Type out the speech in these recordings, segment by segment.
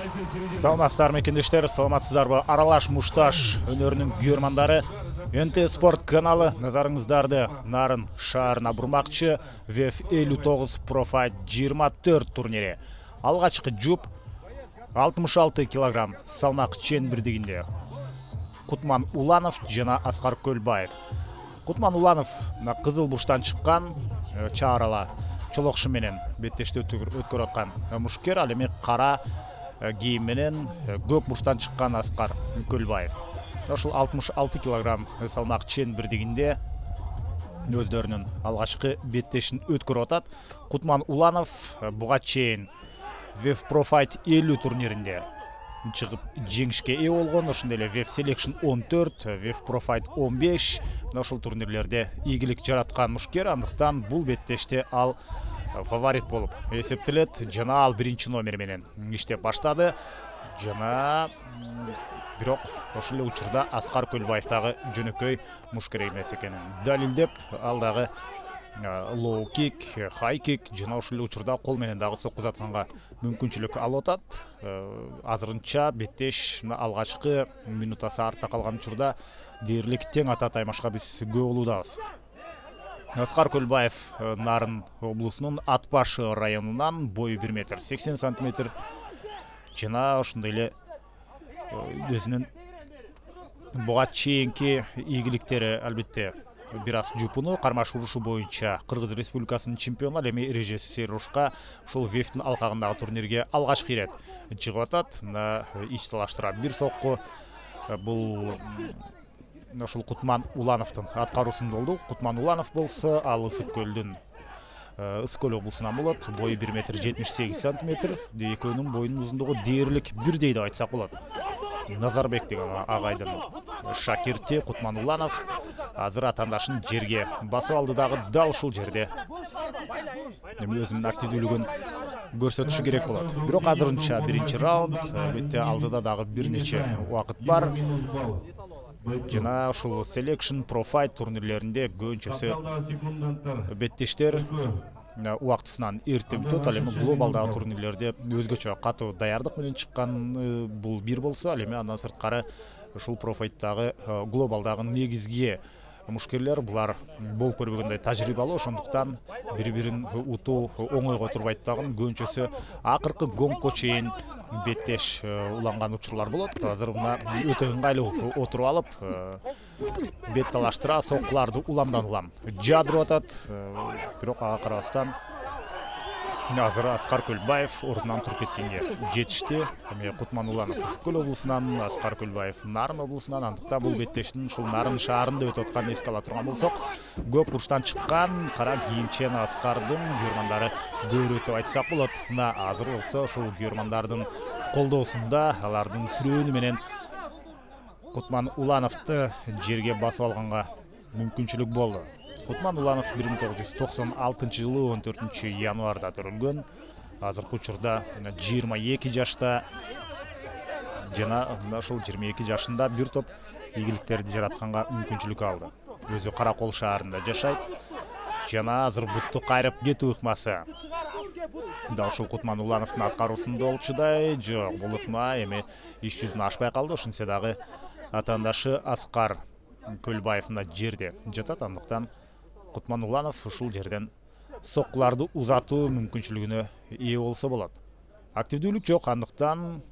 Саламатсыздар мекендештер, саламатсыздарбы? Аралаш Мушташ өнөрүнүн күйөрмандары НТ Спорт каналы назарыңыздарды Нарын шаарына бурмакчы. ВЕФ 59 Профайт 24 турнири. Алгачкы жуп 66 килограмм салмак ченбирдигинде Кутман Уланов жана Аскар Көлбаев. Кутман Уланов кызыл буштан чыккан чаарала чолокшу менен беттешти өткөрүп аткан мушкер, ал эми кара кийим менен көк буштан чыккан Аскар Көлбаев. Ошол 66 килограмм салмак ченбирдигинде өздөрүнүн алгачкы беттешин өткөрүп атат. Кутман Уланов буга чейин ВЕФ Профайт 50 турниринде чыгып жеңишке ээ болгон. Ошондой эле ВЕФ Selection 14, ВЕФ Профайт 15 ошол турнирлерде ийгилик жараткан мушкер, андыктан бул беттеште ал фаворит болуп эсептелет. Жана ал биринчи номер менен иштеп баштады. Жана бирок ошол эле учурда Аскар Көлбаев дагы жөнөкөй мушкер эмес экенин далилдеп, ал дагы лоу кик, хай кик жана ошол эле учурда кол менен дагы соккузатканга мүмкүнчүлүк алып атат. Азырынча беттеш алгачкы минутасы артта калган учурда дээрлик тең ата таймашка биз күбө болуудабыз. Аскар Көлбаев Нарын облусунун Атбашы районунан, бою 1 метр 80 сантиметр жана ошондой эле өзүнүн буга чейинки ийгиликтери албетте бир аз жупуну, кармаш урушу боюнча Кыргыз Республикасынын чемпиону, ал эми режиссер урушка ушул ВЕФтин алкагындагы турнирге алгачкы ирет чыгып атат. Ич талаштыра бир сокку бул ошол Кутман Улановдун аткаруусунда болду. Кутман Уланов болсо ал Ысык Көлдүн Ысык Көл облусунан болот. Бою 1 метр 78 сантиметр. Экөөнүн боюнун узундугу дээрлик бирдей деп айтсак болот. Назарбек деген агайдын шакирти Кутман Уланов азыр атаандашын жерге басып алды дагы дал ушул жерде өзүнүн активдүүлүгүн көрсөтүшү керек болот. Бирок азырынча биринчи раунд, албетте алдыда дагы бир нече убакыт бар. Жана ушул Selection Profight турнирлеринде көбүнчөсү беттештер убактысынан эрте бүтөт. Ал эми глобалдагы турнирлерде өзгөчө катуу даярдык менен чыккан бул бир болсо, ал эми андан сырткары ушул Профайттагы глобалдагы негизги мушкерлер булар болуп көрбөгөндөй тажрыйбалуу, ошондуктан бири-бирин утуу оңойго турбайт дагы. Көбүнчөсү акыркы гонгко чейин беттеш уланган учурлар болот. Азыр мына өтө ыңгайлуу отуруп алып, бет талаштыра, соккуларды уламдан улам жадырып атат. Бирок ага карабастан азыр Аскар Көлбаев ордунан туруп кеткенге жетишти. Эми Кутман Уланов Ысык Көл облусунан, Аскар Көлбаев Нарын облусунан, андыктан бул беттештин ушул Нарын шаарында өтүп атканын эске ала турган болсок, көк бурчтан чыккан кара кийимчен Аскардын күйөрмандары көбүрөөк деп айтсак болот. Азыр болсо ушул күйөрмандардын колдоосунда, алардын сүрөөнү менен Кутман Улановду жерге басып алганга мүмкүнчүлүк болду. Кутман Уланов 1996 жылы 14 январда төрөлгөн. Азыркы учурда 22 жашта жана ошол 22 жашында бир топ ийгиликтерди жаратканга мүмкүнчүлүк алды. Өзү Каракол шаарында жашайт жана азыр бутту кайрып кетүү ыкмасы да ушул Кутман Улановдун аткаруусунда болчудай. Жок, бул ыкма эми иш жүзүнө ашпай калды. Ошентсе дагы атаандашы Аскар Көлбаев мына жерде жатат, андыктан Кутман Уланов ушул жерден соккуларды узатуу мүмкүнчүлүгүнө ээ болсо болот. Активдүүлүк жок, андыктан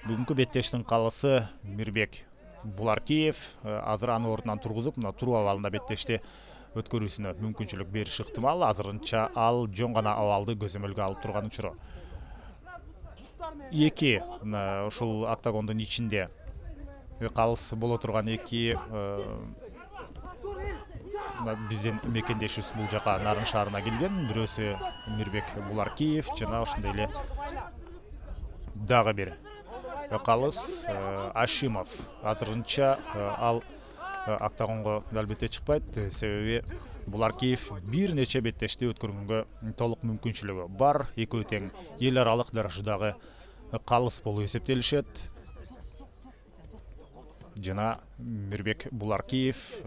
бүгүнкү беттештин калысы Мирбек Буларкиев азыр аны ордунан тургузуп, мына туруу абалында беттешти өткөрүүсүнө мүмкүнчүлүк бериши ыктымал. Азырынча ал жөн гана абалды көзөмөлгө алып турган учуру. Эки ушул октагондун ичинде калыс боло турган эки биздин мекендешибиз бул жака Нарын шаарына келген. Бирөөсү Мирбек Буларкиев жана ошондой эле дагы бир калыс Ашимов. Азырынча ал октагонго албетте чыкпайт, себеби Буларкиев бир нече беттешти өткөргөнгө толук мүмкүнчүлүгү бар. Экөө тең эл аралык даражадагы калыс болуп эсептелишет. Жана Мирбек Буларкиев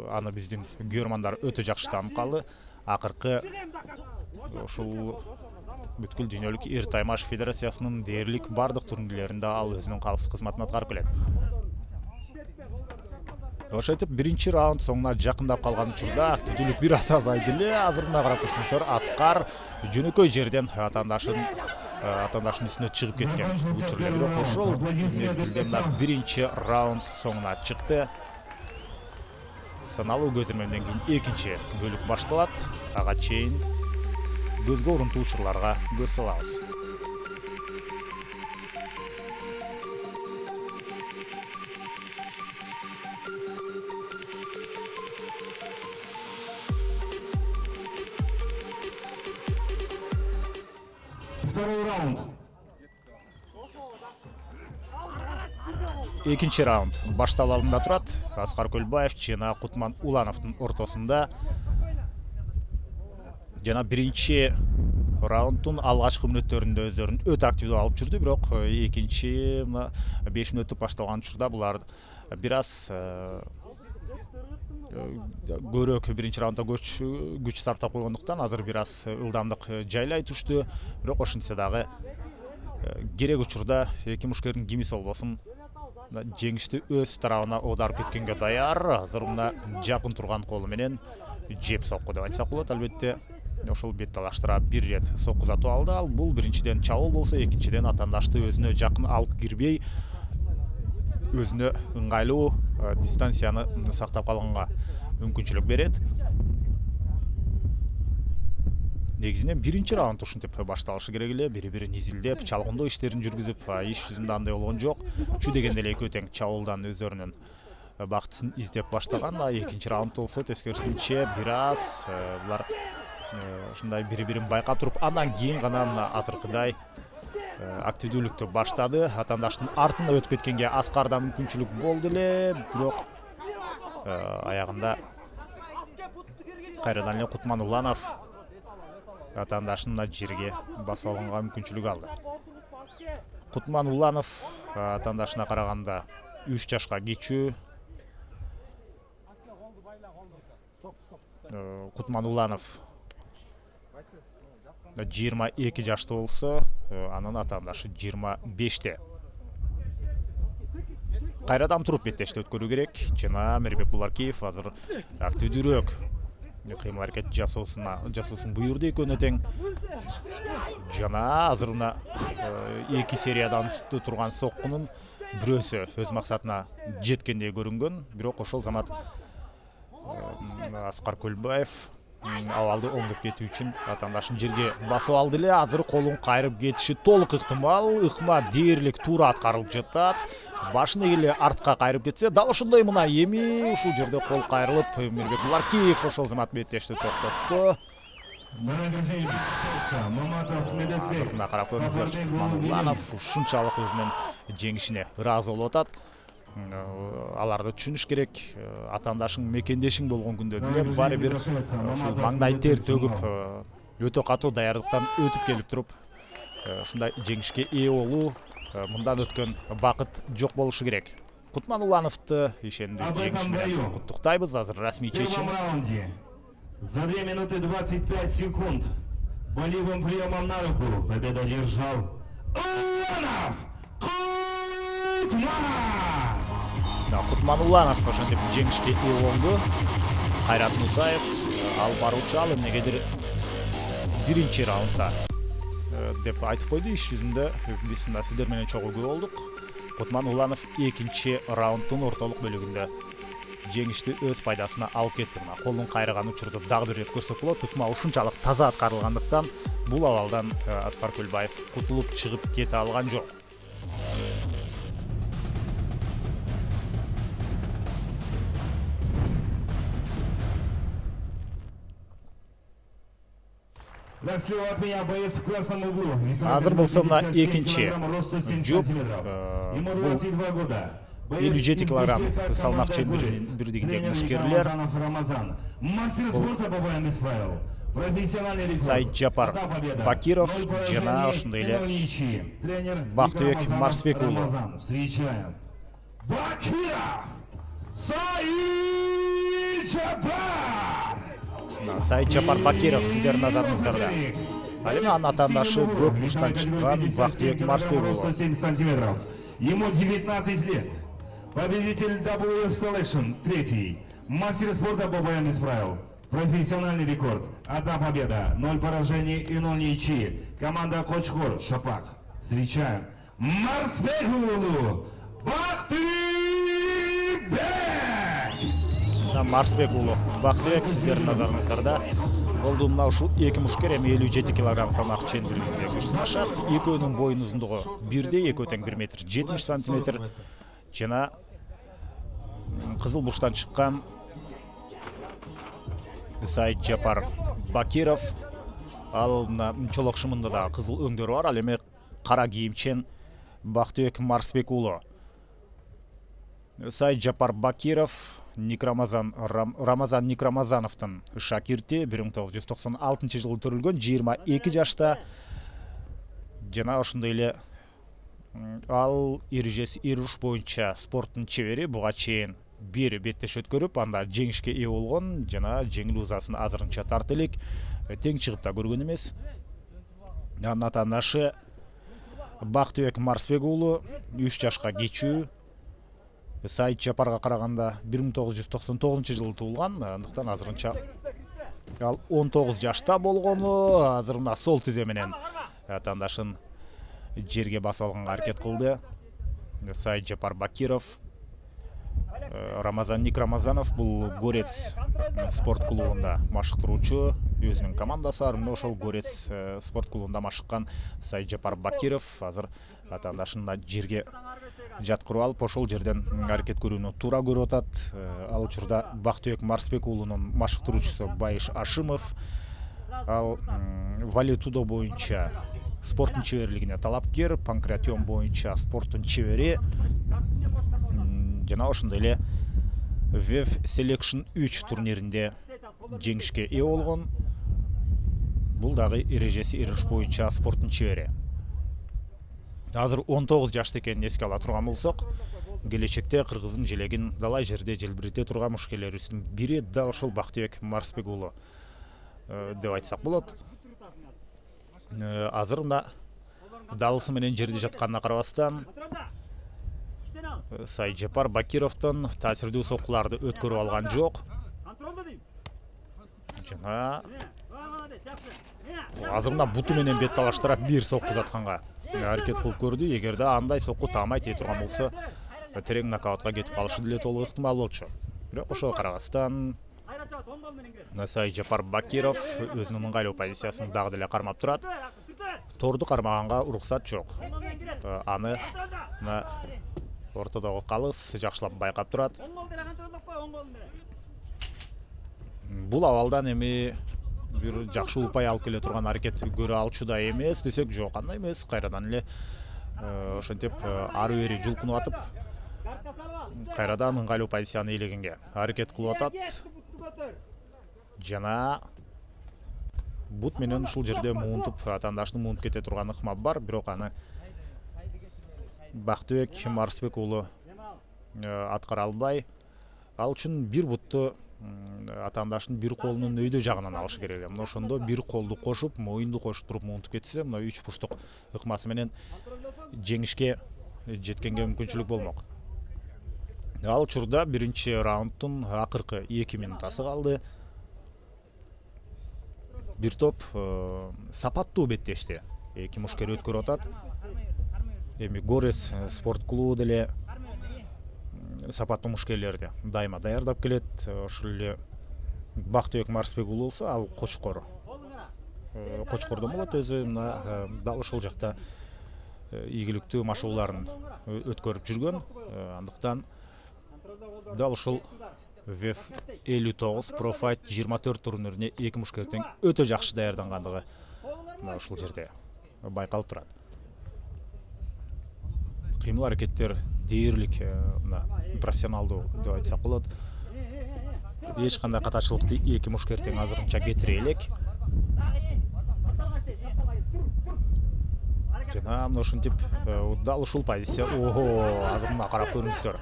аны биздин күйөрмандар өтө жакшы таанып калды. акыркы ушул бүткүл дүйнөлүк эр таймаш федерациясынын дээрлик бардык турнирлеринде ал өзүнүн калыс кызматын аткарып келет. Ошентип биринчи раунд соңуна жакындап калган учурда активдүүлүк бир аз азайды эле. Азыр мына карап көрсөңүздөр, Аскар жөнөкөй жерден атаандашынын үстүнө чыгып кеткен учур эле. Бирок ошол мезгилде мына биринчи раунд соңуна чыкты. Саналуу көзөмөлдөн кийин экинчи бөлүк башталат. Ага чейин көзгө урунтуу учурларга көз салабыз. Второй раунд. Экинчи раунд башталып алдында турат. Аскар Көлбаев жана Кутман Улановдун ортосунда. Жана биринчи раундтун алгачкы мүнөттөрүндө өздөрүн өтө активдүү алып жүрдү, бирок экинчи 5 мүнөттүк башталган учурда булар бир аз көбүрөөк биринчи раундда күч сарптап койгондуктан азыр бир аз ылдамдык жайлай түштү. Бирок ошентсе дагы керек учурда эки мушкердин кимиси болбосун жеңишти өз тарабына оодарып кеткенге даяр. Азыр мына жакын турган колу менен жеп сокку деп айтсак болот. Албетте ошол бет талаштыра бир рет сокку сатып алды. Ал бул биринчиден чабуул болсо, экинчиден атаандашты өзүнө жакын алып кирбей, өзүнө ыңгайлуу дистанцияны сактап калганга мүмкүнчүлүк берет. Негизинен биринчи раунд ушинтип башталышы керек эле. Бири-бирин изилдеп, чалгындоо иштерин жүргүзүп, иш жүзүндө андай болгон жок. Чү дегенде эле экөө тең чабуулдан өздөрүнүн бактысын издеп баштаган. Экинчи раунд болсо тескерисинче бир аз булар ушундай бири-бирин байкап туруп, андан кийин гана мына азыркыдай активдүүлүктү баштады. Атаандаштын артына өтүп кеткенге Аскарда мүмкүнчүлүк болду эле, бирок аягында кайрадан эле Кутман Уланов атаандашын жерге басып алганга мүмкүнчүлүк алды. Кутман Уланов атаандашына караганда 3 жашка кичүү. Кутман Уланов 22 жашта болсо, анын атаандашы 25-те. Кайрадан туруп беттешти өткөрүү керек. Жана Мирбек Буларкиев азыр активдүүрөөк кыймыл аракет жасоосун буйрду экөөнө тең. Жана азыр мына 2 сериядан үстү турган соккунун бирөөсү өз максатына жеткендей көрүнгөн. Бирок ошол замат Аскар Көлбаев абалды оңдоп кетүү үчүн атаандашын жерге басып алды эле. Азыр колун кайрып кетиши толук ыктымал. Ыкма дээрлик туура аткарылып жатат. Башын эгеле артка кайрып кетсе, дал ошондой мына эми ушул жерде кол кайрылып, Мирбек Буларкиев ошол замат беттешти токтотту. Мына карап көрүңүздөр, Кутман Уланов ушунчалык өзүнүн жеңишине ыраазы болуп атат. Аларды түшүнүш керек. Атаандашың мекендешиң болгон күндө деле баары бир ушул маңдай тер төгүп, өтө катуу даярдыктан өтүп келип туруп, ушундай жеңишке ээ болуу мындан өткөн бакыт жок болушу керек. Кутман Улановду ишендүү жеңиш менен куттуктайбыз. Азыр расмий чечим. За 2 минуты 25 секунд болевым приемом на руку победу одержал Уланов Кутман. Кутман Уланов ошентип жеңишке ээ болду. Кайрат Мусаев ал баруучу, ал эмнегедир биринчи раундда деп айтып койду. Иш жүзүндө биз сиздер менен чогуу көрүп болдук. Кутман Уланов экинчи раунддун ортолук бөлүгүндө жеңишти өз пайдасына алып кетти. Колун кайраган учурду дагы бир рет көрсөк болот. Ыкма ушунчалык таза аткарылгандыктан бул абалдан Аскар Көлбаев кутулуп чыгып кете алган жок. Азыр болсо мына экинчи жуп 57 килограмм салмак чембирдигиндеги мушкерлер. Сайджапар Бакиров жана ошондой эле Бактыбек Марсбек уулу. Бакиров Сайджапар Саид Жапар Бакиров сіздердің назарыңыздарда. Ал эми анын атаандашы көк муштан чыккан Бактыбек Марсбек уулу. 170 сантиметров. Ему 19 лет. Победитель WF Selection, третий. Мастер спорта по боям без правил. Профессиональный рекорд. 1 победа, 0 поражений и 0 ничьи. Команда Кочкор, Шапак. Встречаем Марсбек уулу Бактыбек! Марсбек уулу Бактыбек сіздердің назарыңыздарда. Болды мына ушул 2 мушкер эми 57 кг салмак чендиринде күч сынашат. Экөөнүн боюн узундугу 1 тең 1 метр 70 сантиметр. Жана кызыл буштан чыккан Саид Жапар Бакиров. Ал чолок шымында да кызыл өңдөрү бар. Ал эми кара кийимчен Бактыбек Марсбек уулу. Саид Жапар Бакиров Рамазан Никрамазановдун шакирти, 1996 жылы төрүлгөн, 22 жашта. Жана ошондой эле ал эрежеси ируш боюнча спорттун чебери, буга чейин бир беттеш өткөрүп, анда жеңишке ээ болгон, жана жеңил узасын азырынча тарт элек, тең чыгып да көргөн эмес. Анын атаандашы Бактыбек Марсбек уулу 3 жашка кечүү. Саид Жапарга караганда 1999 жылы туулган, андыктан азырынча ал 19 жашта болгону, азыр мына сол тизе менен атаандашын жерге басып алганга аракет кылды. Саид Жапар Бакиров, Рамазан Никрамазанов бул Горец спорт клубунда машыктыруучу, өзүнүн командасы бар. Мына ошол Горец спорт клубунда машыккан Саид Жапар Бакиров азыр атаандашын жерге жаткырып алып, ошол жерден аракет көрүүнү туура көрүп атат. Ал учурда Бактыбек Марсбек уулунун машыктыруучусу Байыш Ашимов, ал валетудо боюнча спорттун чеберлигине талапкер, панкратион боюнча спорттун чебери, жана ошондой эле WF Selection 3 турниринде жеңишке ээ болгон. Бул дагы эрежеси ируш боюнча спорттун чебери. Азыр 19 жашта экенин эске ала турган болсок, келечекте кыргыздын желегин далай жерде желбирете турган мушкерлерибиздин бири да ошол Бактыбек Марсбек уулу деп айтсак болот. Азыр мына далысы менен жерде жатканына карабастан, Саид Жапар Бакировдон таасирдүү соккуларды өткөрүп алган жок. Жана азыр мына буту менен бет талаштырап бир сокку затканга аракет кылып көрдү. Эгерде андай сокку таамай тие турган болсо, терең нокаутка кетип калышы деле толук ыктымал болчу. Бирок ошого карабастан Саид Жапар Бакиров өзүнүн ыңгайлуу позициясын дагы деле кармап турат. Торду кармаганга уруксат жок. Аны ортодогу калыс жакшылап байкап турат. Бул абалдан эми бир жакшы упай алып келе турган аракет көрө алчу да эмес десек жок, андай эмес. Кайрадан эле ошентип ары бери жулкунуп атып, кайрадан ыңгайлуу позицияны ээлегенге аракет кылып атат. Жана бут менен ушул жерде муунтуп, атаандашын муунтуп кете турган ыкмап бар, бирок аны Бактыбек Марсбек уулу аткара албай. Ал үчүн бир бутту атаандашын бир колунун өйдө жагынан алышы керек. Мына ошондо бир колду кошуп, моюнду кошуп туруп муунтуп кетсе, мына 3 буштук ыкмасы менен жеңишке жеткенге мүмкүнчүлүк болмок. Ал учурда биринчи раундтун акыркы 2 минутасы калды. Бир топ сапаттуу беттешти. Эки мушкер өткөрүп атат. Эми Горец спорт клубу деле сапаттуу мушкерлерди дайыма даярдап келет. Ошол эле Бактыбек Марсбек уулу болсо, ал Кочкор. Кочкордон болот өзү. Мына дал ошол жакта ийгиликтүү машыгууларын өткөрүп жүргөн. Андыктан дал ушул WF 59 Pro Fight 24 турнирине эки мушкер тең өтө жакшы даярдангандыгы мына ушул жерде байкалып турат. Кыймыл аракеттер дээрлик, профессионалдуу деп айтсак болот. Эч кандай катачылыкты эки мушкер тең азырынча кетире элек. жана мына ушинтип дал ушул позиция. Ого, азыр мына карап көрүңүздөр.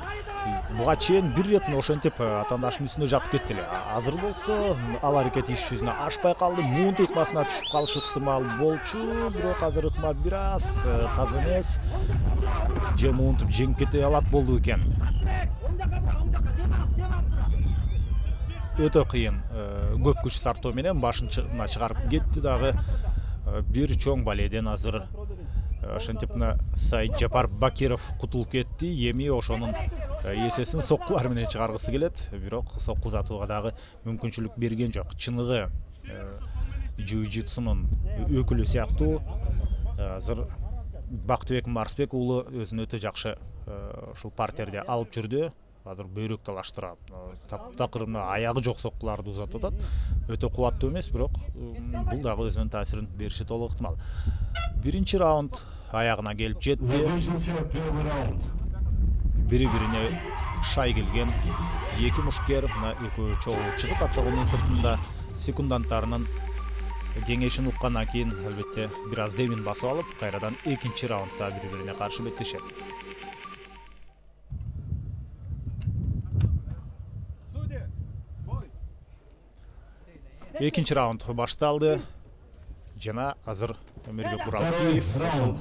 Буга чейин бир ирет ошентип атаандашынын үстүнө жатып кетти эле. Азыр болсо ал аракет иш жүзүнө ашпай калды. Муунт ыкмасына түшүп калыш ыктымал болчу, бирок азыр ыкма бир аз таза эмес. Же муунтуп жеңип кете алат болду экен. Өтө кыйын, көп күч сарптоо менен башын чыгарып кетти дагы. Бир чоң баледен азыр ошентип Сайытжапар Бакиров кутулуп кетти. Эми ошонун эсесин соккулар менен чыгаргысы келет, бирок сокку узатууга дагы мүмкүнчүлүк берген жок. Чыныгы жиу-джитсунун өкүлү сыяктуу азыр Бактыбек Марсбек уулу өзүн өтө жакшы ушул партерде алып жүрдү. Азыр бөйрөк талаштыра. Таптакыр аягы жок соккуларды узатып атат. Өтө кубаттуу эмес, бирок бул дагы өзүнүн таасирин бериши толук ыктымал. Биринчи раунд аягына келип жетти. Бири-бирине шай келген эки мушкер мына экөө чогуу чыгып октагондун сыртында секунданттарынын кеңешин уккандан кийин албетте бир аз демин басып алып, кайрадан экинчи раундда бири-бирине каршы беттешет. Экинчи раунд башталды. Жана азыр Өмүрбек Буралкиев ушул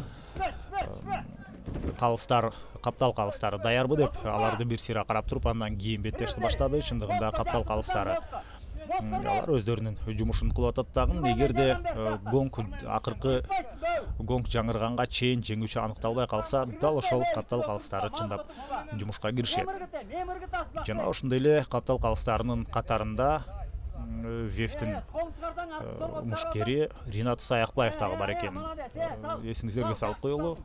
калыстар, каптал калыстары даярбы деп аларды бир сыйра карап туруп, андан кийин беттешти баштады. Чындыгында каптал калыстары алар өздөрүнүн жумушун кылып атат дагы. Эгерде гонг акыркы гонг жаңырганга чейин жеңүүчү аныкталбай калса, дал ошол каптал калыстары чындап жумушка киришет. Жана ошондой эле каптал калыстарынын катарында Вефтин мушкери Ринат Саякбаев дагы бар экен. Эсиңиздерге салып коелу,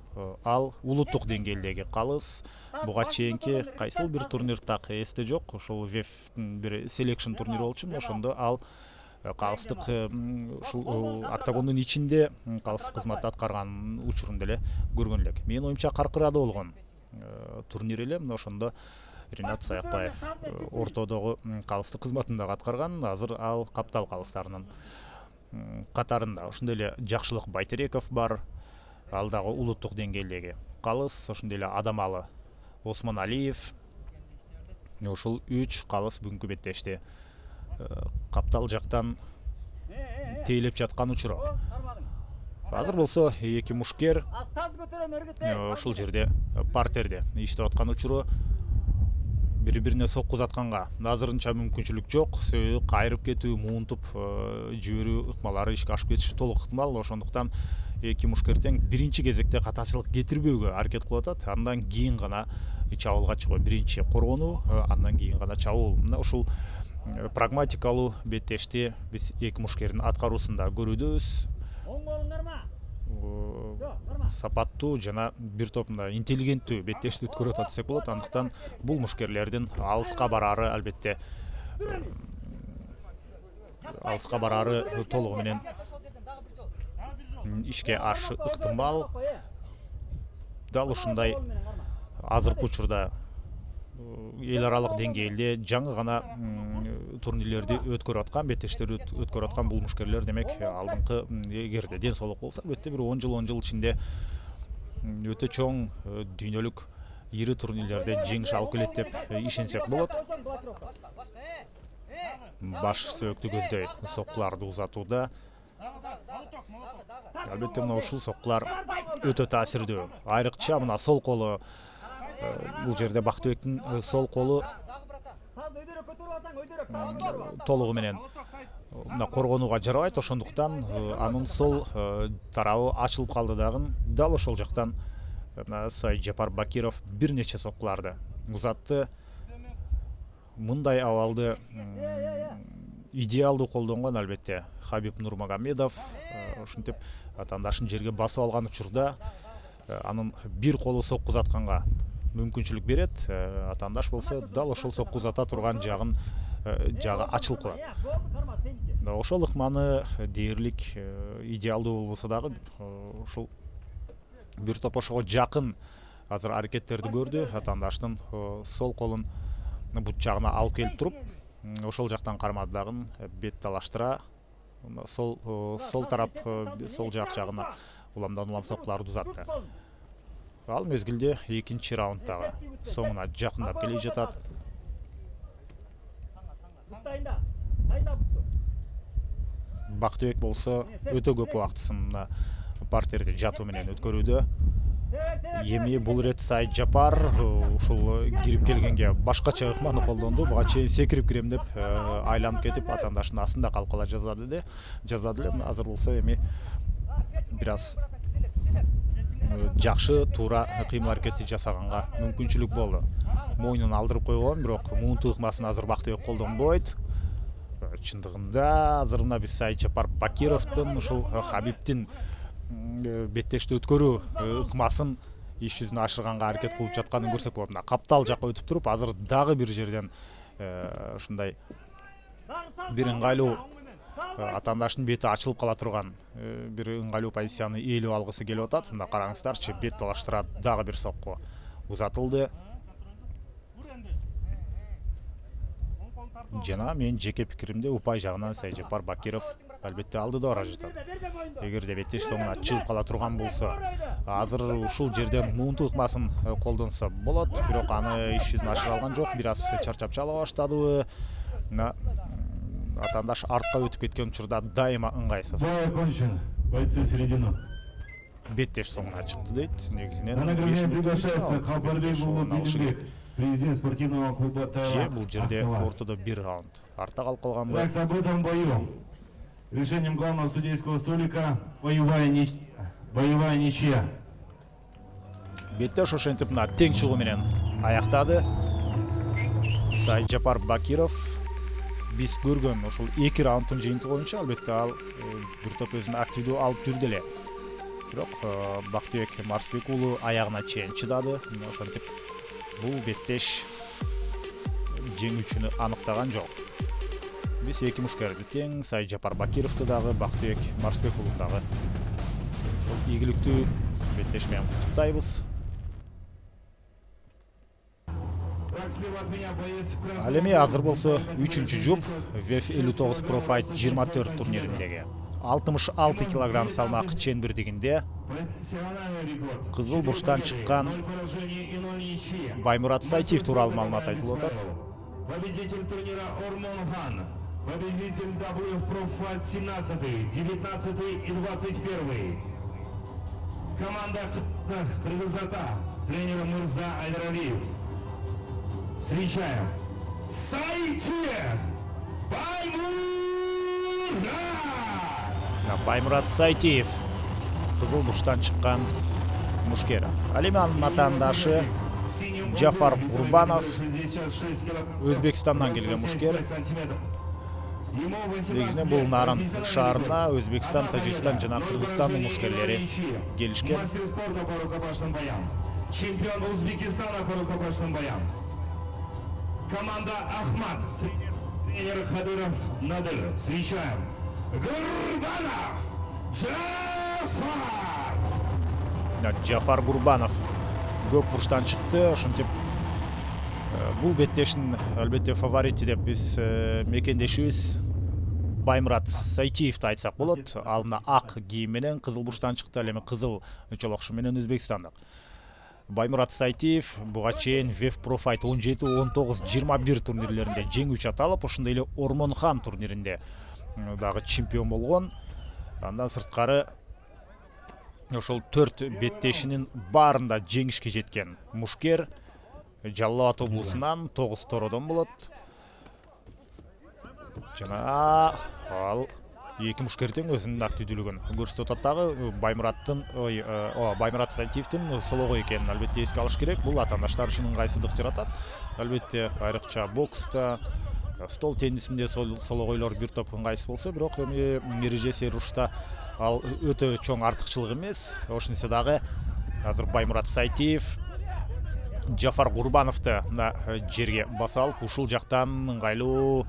ал улуттук деңгээлдеги калыс. Буга чейинки кайсыл бир турнир так эсте жок. Ошол Вефтин бир селекшн турниру болчу. Ошондо ал калыстык ушул октагондун ичинде калыстык кызматты аткарган учурун деле көргөн элек. Менин оюмча Каркырада болгон турнир эле. Мына ошондо Ринат Саякбаев ортодогу калыстык кызматын дагы аткарган. Азыр ал каптал калыстарынын катарында. Ошондой эле Жакшылык Байтереков бар. Ал дагы улуттук деңгээлдеги калыс. Ошондой эле Адамалы Осмоналиев. Ушул 3 калыс бүгүнкү беттешти каптал жактан тейлеп жаткан учуру. Азыр болсо эки мушкер ушул жерде партерде иштеп аткан учуру. Бири-бирине сокку узатканга азырынча мүмкүнчүлүк жок. Себеби кайрып кетүү, муунтуп жиберүү ыкмалары ишке ашып кетиши толук ыктымал. Ошондуктан эки мушкер тең биринчи кезекте катачылык кетирбөөгө аракет кылып атат. Андан кийин гана чабуулга чыгуу. Биринчи коргонуу, андан кийин гана чабуул. Мына ушул прагматикалуу беттешти биз эки мушкердин аткаруусунда көрүүдөбүз. Сапаттуу жана бир топ интеллигенттүү беттешти өткөрүп атат десек болот. Андыктан бул мушкерлердин алыска барары албетте толугу менен ишке ашы ыктымал. Дал ушундай азыркы учурда эл аралык деңгээлде жаңы гана турнирлерди өткөрүп аткан, беттештерди өткөрүп аткан бул мушкерлер демек алдыңкы эгерде ден соолук болсо албетте бир 10 жыл ичинде өтө чоң дүйнөлүк ири турнирлерде жеңиш алып келет деп ишенсек болот. Баш сөөктү көздөй соккуларды узатууда албетте мына ушул соккулар өтө таасирдүү. Айрыкча мына сол колу, бул жерде Бактыбектин сол колу толугу менен мына коргонууга жарабайт. Ошондуктан анын сол тарабы ачылып калды дагы. Дал ошол жактан Сайытжапар Бакиров бир нече соккуларды узатты. Мындай абалды идеалдуу колдонгон албетте Хабиб Нурмагомедов. Ушинтип атаандашын жерге басып алган учурда анын бир колу сокку узатканга мүмкүнчүлүк берет. Атаандаш болсо дал ошол сокку узата турган жагы ачылып калат. Ошол ыкманы дээрлик идеалдуу болбосо дагы ушул бир топ ошого жакын азыр аракеттерди көрдү. Атаандаштын сол колун бут жагына алып келип туруп, ошол жактан кармады дагы бет талаштыра сол тарап сол жак жагына уламдан улам соққыларды ұзатты. Ал мезгілде екінші раундтағы соңына жақындап келе жатады. Бақтыбек болса өте көп уақытысын партерде жату менен өткөрүүдө. Эми бул рет Саид Жапар ушул кирип келгенге башкача ыкманы колдонду. Буга чейин секирип кирем деп айланып кетип атаандашынын астында калкала жазады эле. Азыр болсо эми бир аз жакшы туура кыймыл аракетти жасаганга мүмкүнчүлүк болду. Мойнун алдырып койгон, бирок муунту ыкмасын азыр Бактыбек колдонбойт. Чындыгында азыр мына биз Саид Жапар Бакировдун ушул Хабибдин беттешти өткөрүү ыкмасын иш жүзүнө ашырганга аракет кылып жатканын көрсөк болот. Каптал жакка өтүп туруп, азыр дагы бир жерден ушундай бир ыңгайлуу атаандаштын бети ачылып кала турган бир ыңгайлуу позицияны ээлеп алгысы келип атат. Мына караңыздарчы, бет талаштырат, дагы бир сокку узатылды. Жана менин жеке пикиримде упай жагынан Саид Жапар Бакиров албетте алдыда бара жатат. Эгерде беттеш соңуна чыгып кала турган болсо, азыр ушул жерден муунту ыкмасын колдонсо болот, бирок аны иш жүзүнө ашыра алган жок. Бир аз чарчап чала баштадыбы. Атаандаш артка өтүп кеткен учурда дайыма ыңгайсыз. Бойцы в середину. Беттеш соңуна чыкты дейт. Негизинен президент спортивного клуба Тайла. Бул жерде ортодо бир раунд артта калып калганбы. Так, событием бою. Решением главного судейского столика боевая ничья. Беттеш ошентип мына тең чыгуу менен аяктады. Саид Жапар Бакиров биз көргөн ушул 2 раундтун жыйынтыгы боюнча албетте ал бир топ өзүн активдүү алып жүрдү эле. Бирок Бактыбек Марсбек уулу аягына чейин чыдады. Ошентип бул беттеш жеңүүчүнү аныктаган жок. Биз эки мушкерди тең, Саид Жапар Бакировду дагы, Бактыбек Марсбек уулун дагы ошол ийгиликтүү беттеш менен куттуктайбыз. Ал эми азыр болсо 3-чү жұп VF 59 Pro Fight 24 турнириндеги 66 кг салмак чембирдигинде кызыл бурчтан чыккан Баймурат Сайтиев тууралуу маалымат айтылып атат. Победитель турнира Ормонхан, победитель WF Pro Fight 17, 19 и 21. Команда Кыргызата, тренер Мырза Айдаралиев. Встречаем Сайтиев Баймурат Сайтиев кызыл бурчтан чыккан мушкер. Ал эми анын атаандашы Джафар Курбанов Өзбекстандан келген мушкер. Негизинен бул Нарын шаарына Өзбекстан, Тажикстан жана Кыргызстандын мушкерлери келишкен. Чемпион Узбекистана по рукопашным боям. Команда Ахмат, тренер Хадыров Надыр. Встречаем Гурбанов Джафар. Джафар Гурбанов көк бурчтан чыкты. Ошентип бул беттештин албетте фаворити деп биз мекендешибиз Баймурат Сайтиевди айтсак болот. Ал мына ак кийим менен кызыл бурчтан чыкты. Ал эми кызыл чолокшу менен Өзбекстандык. Баймурат Сайтиев буга чейин VF Pro Fight 17, 19, 21 турнирлеринде жеңүүчү аталып, ошондой эле Ормонхан турниринде дагы чемпион болгон. Андан сырткары ошол 4 беттешинин баарында жеңишке жеткен мушкер. Жалал Абад облусунан 9 тоrodон болот. Жана ал эки мушкер тең өзүнүн активдүүлүгүн көрсөтүп атат. Дагы Баймурат Сайтиевдин сологой экенин албетте эске алыш керек. Бул атаандаштар үчүн ыңгайсыздык жаратат. Албетте айрыкча бокста, стол теннисинде сологойлор бир топ ыңгайсыз болсо, бирок эми эреже серушта ал өтө чоң артыкчылык эмес. Ошентсе дагы азыр Баймурат Сайтиев Джафар Курбановду жерге баса алып, ушул жактан ыңгайлуу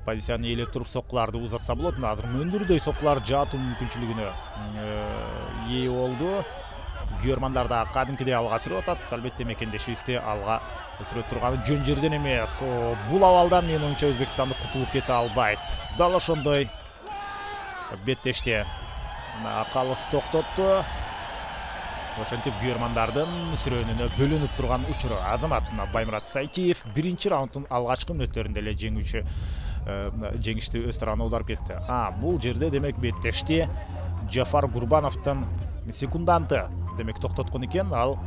позицияны ээлеп туруп соккуларды узатса болот. Азыр мөндүрдөй соккулар жаатуу мүмкүнчүлүгүнө ээ болду. Күйөрмандар да кадимкидей алга сүрүп атат. Албетте мекендешибизде алга сүрөт турганы жөн жерден эмес. Бул абалдан менин оюмча Өзбекстандык кутулуп кете албайт. Дал ошондой беттеште Калыс токтотту. Ошентип күйөрмандардын сүрөөнүнө бөлүнүп турган учуру. Азамат Баймурат Сайтиев биринчи раунддун алгачкы мүнөттөрүндө эле жеңишти өз тарабына аударып кетти. Бул жерде демек беттешти Жафар Гурбановдун секунданты демек токтоткон экен. Ал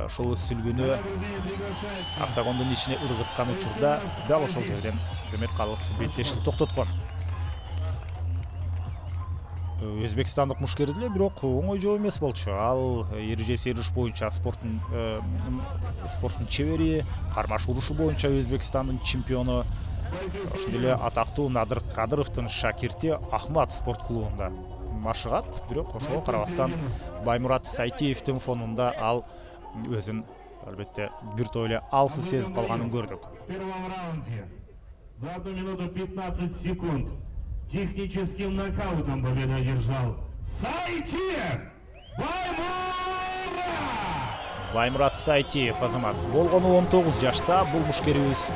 ошол сүлгүнү октагондун ичине ыргыткан учурда дал ошол жерден демек калыс беттешти токтоткон. Өзбекстандык мушкер деле, бирок оңой жол эмес болчу. Ал эреже сериш боюнча спорттун чебери, кармаш урушу боюнча Өзбекстандын чемпиону. Ошондой эле атактуу Надыр Кадыровдун шакирти Ахмат спорт клубунда машыгат, бирок ошого карабастан Баймурат Сайтиевдин фонунда ал өзүн албетте бир топ эле алсыз сезип калганын көрдүк. В первом раунде за 1 минуту 15 секунд техническим нокаутом победу одержал Сайтиев Баймурат Сайтиев Азамат болгону 19 жашта. Бул мушкерибиз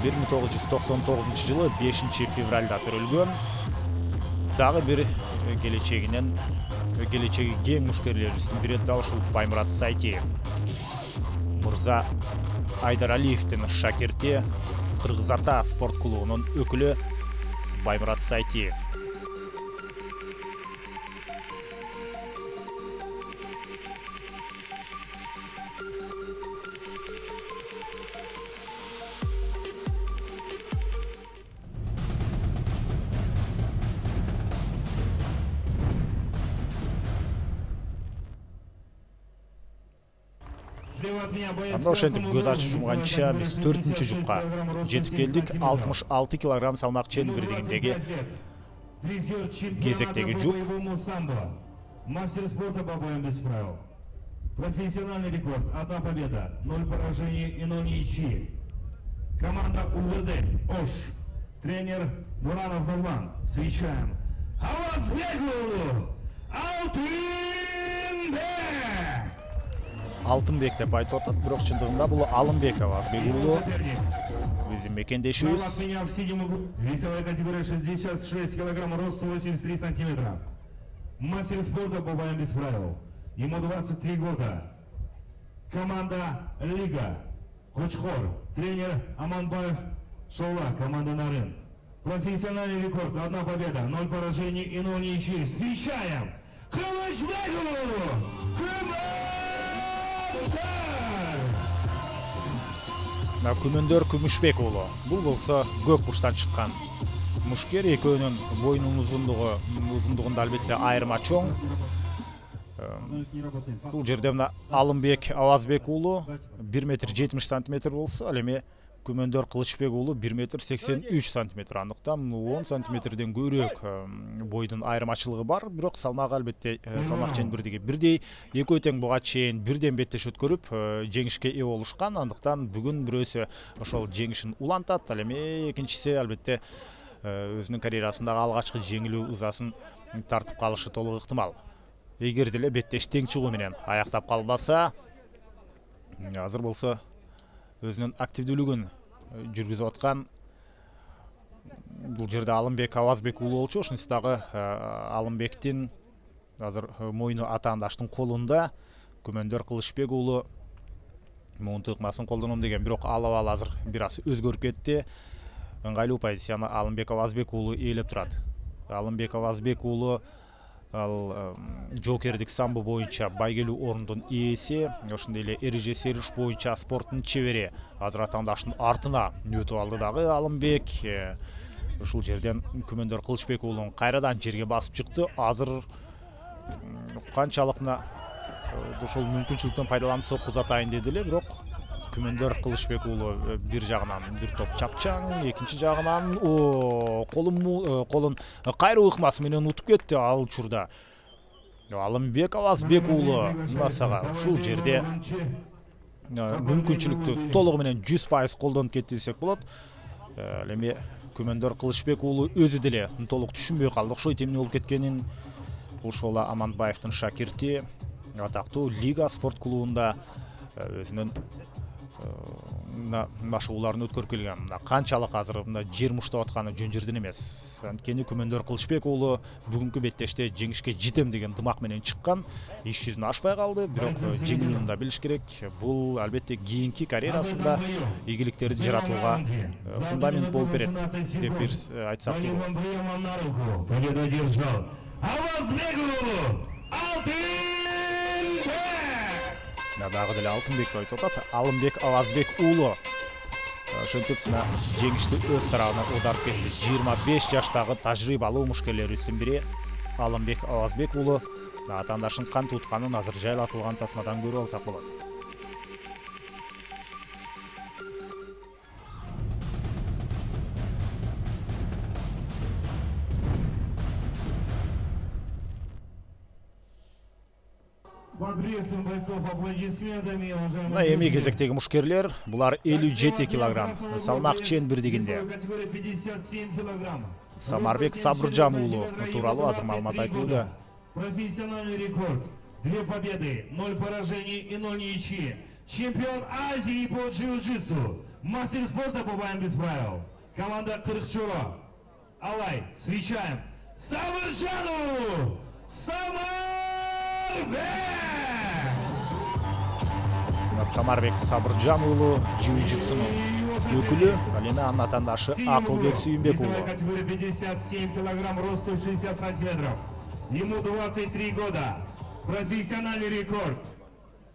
1999 жылы 5 февралда төрөлгөн. Дагы бир келечеги кең мушкерлерибиздин бири дал ушул Баймурат Сайтиев. Мырза Айдаралиевдин шакирти, Кыргыз Ата спорт клубунун өкүлү Баймурат Сайтиев. Ошентип көз ачып жумганча биз 4-чү жупка жетип келдик. 66 килограмм салмак ченбирдигиндеги кезектеги жуп. Мастер спорта по боям без правил. Профессиональный рекорд, 1 победа, 0 поражений и 0 ничьи. Команда УВД ОШ. Тренер Буранов Давлан. Встречаем Авазбекулу Алтынбек. Алтынбек деп айтып атат, бирок чындыгында бул Алымбек Авазбекулу. Биздин мекендешибиз. Весовая категория 66 килограмм, рост 183 сантиметра. Мастер спорта по боям без правил. Ему 23 года. Команда Лига. Кочхор. Тренер Аманбаев Шола. Команда Нарын. Профессиональный рекорд. 1 победа, 0 поражений и 0 ничьи. Встречаем Кылычбекову! Күмөндөр Күмүшбек уулу. Бул болсо көк буштан чыккан мушкер. Экөөнүн боюнун узундугунда албетте айырма чоң. Бул жерде мына Алымбек Авазбек уулу 1 метр 70 сантиметр болсо, ал эми Күмөндөр Кылычбек уулу 1 метр 83 сантиметр. Андыктан 10 сантиметрден көбүрөөк бойдун айырмачылыгы бар, бирок салмак албетте салмак ченбирдиги бирдей. Экөө тең буга чейин бирден беттеш өткөрүп жеңишке ээ болушкан. Андыктан бүгүн бирөөсү ошол жеңишин улантат, ал эми экинчиси албетте өзүнүн карьерасындагы алгачкы жеңилүү ызасын тартып калышы толук ыктымал. Эгер деле беттеш тең чыгуу менен аяктап калбаса, азыр болсо өзүнүн активдүүлүгүн жүргүзүп аткан бул жерде Алымбек Авазбек уулу болчу. Ошонусу дагы Алымбектин азыр моюну атаандаштын колунда. Күмөндөр Кылычбек уулу муун тыкмасын колдоном деген, бирок ал азыр бир аз өзгөрүп кетти. Ыңгайлуу позицияны Алымбек Авазбек уулу ээлеп турат. Алымбек Авазбек уулу ал жокердик самбо боюнча байгелүү орундун ээси, ошондой эле эреже сериш боюнча спорттун чебери. Азыр атаандаштын артына өтүп алды дагы Алымбек. Ушул жерден Күмөндөр Кылычбек уулун кайрадан жерге басып чыкты. Азыр канчалык мына ошол мүмкүнчүлүктөн пайдаланып соккуз атайын деди эле, бирок Күмөндөр Кылычбек уулу бир жагынан бир топ чапчаң, экинчи жагынан колун кайруу ыкмасы менен утуп кетти. Ал учурда Алымбек Авазбек уулу мынасага ушул жерде мүмкүнчүлүктү толугу менен 100% колдонуп кетти десек болот. Ал эми Күмөндөр Кылычбек уулу өзү деле толук түшүнбөй калды. Окшойт эмне болуп кеткенин. Ошол Аманбаевдин шакирти, атактуу Лига спорт клубунда өзүнүн машыгууларын өткөрүп келген. Канчалык азыр мына жер муштап атканы жөн жерден эмес. Анткени Күмөндөр Кылычбек уулу бүгүнкү беттеште жеңишке жетем деген дымак менен чыккан. Иш жүзүн ашпай калды, бирок жеңүүнү да билиш керек. Бул албетте кийинки карьерасында ийгиликтерди жаратууга фундамент болуп берет деп айтсак болот. Победу одержал Алазбек уулу Алтынбек. Дагы деле Алтынбекти айтып атат. Алымбек Алазбек уулу ошентип жеңишти өз тарабына аударып кетти. 25 жаштагы тажрыйбалуу мушкерлерибиздин бири Алымбек Алазбек уулу атаандашын кан тутканын азыр жайлатылган тасмадан көрүп алсак болот. Подбресываем бойцов аплодисментами, уважаемые. Мына эми кезектеги мушкерлер, булар 57 килограмм салмак чен бирдигинде. 57 килограмм. Самарбек Сабыржан уулу тууралуу азыр маалымат айтылды. Профессиональный рекорд. 2 победы, 0 поражений и 0 ничьи. Чемпион Азии по джиу-джитсу. Мастер спорта по боям без правил. Команда Кырыкчоро. Алай, встречаем Сабыржану! Самарбек Сабыржан уулу джиу-джитсунун өкүлү, ал эми анын атаандашы Акылбек Сүйүнбек уулу. Категория 57 килограмм, росту 60 сантиметров. Ему 23 года. Профессиональный рекорд.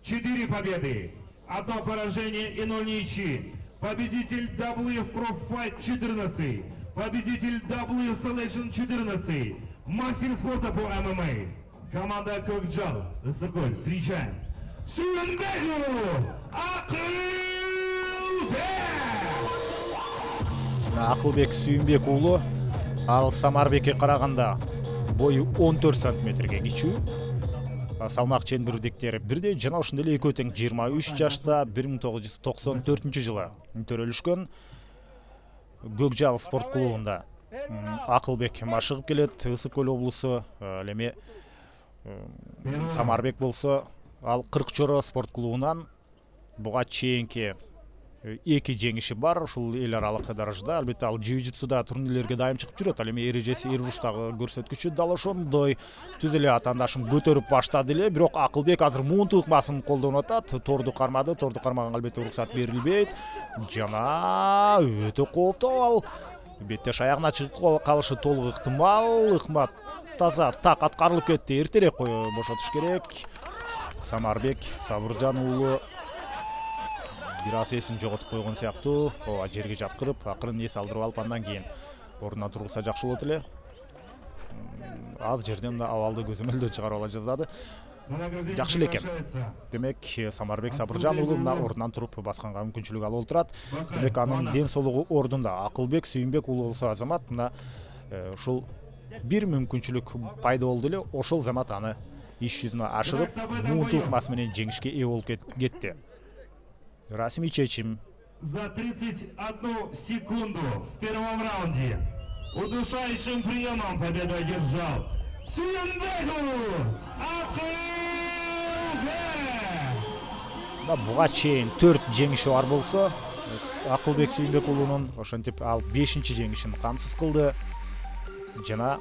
4 победы, 1 поражение и 0 ничьи. Победитель WF Pro Fight 14. Победитель WF Selection 14. Мастер спорта по ММА. Команда Көкжал. Соколь. Встречаем Сүйүнбек Акылбек Сүйүнбек уулу ал Самарбекке караганда бою 14 сантиметрге кичүү. Салмак чен бирдиктери бирдей, жана ошондой эле экөө тең 23 жашта 1994-жылы төрөлүшкөн. Көкжал спорт клубунда Акылбек машыгып келет, Ысык Көл облусу. Ал эми Самарбек болсо ал Кырыкчоро спорт клубунан буга чейинки 2 жеңиши бар ушул эл аралык даражада. Албетте ал джиу-джитсуда турнирлерге дайым чыгып жүрөт. Ал эми эрежеси эр уруштагы көрсөткүчү дал ошондой түз эле атаандашын көтөрүп баштады эле. Бирок Акылбек азыр муунту ыкмасын колдонуп атат. Торду кармады, торду кармаганга албетте уруксат берилбейт. Жана өтө кооптуу ал беттеш аягына чыгып калышы толук ыктымал. Ыкмат таза так аткарылып кетти. Эртерээк бошотуш керек. Самарбек Сабыржан уулу бир аз эсин жоготуп койгон сыяктуу. Ооба, жерге жаткырып, акырын эс алдырып алып, андан кийин ордуна тургузса жакшы болот эле. Аз жерден да абалды көзөмөлдө чыгарып ала жаздады. Жакшы эле экен. Демек, Самарбек Сабыржан уулу мына ордунан туруп басканга мүмкүнчүлүк алып отурат. Демек, анын ден соолугу ордунда. Акылбек Сүйүнбек уулу болсо азамат мына ушул бир мүмкүнчүлүк пайда болду эле. Ошол замат аны иш жүзүнө ашырып, муунту ыкмасы менен жеңишке ээ болуп кетти. Расмий чечим. За 31 секунду в первом раунде удушающим приемом победу одержал Сүйүнбек Акылбек. Буга чейин 4 жеңиши бар болсо, Акылбек Сүйүнбек уулунун ошентип ал 5-чи жеңишин камсыз кылды. Жана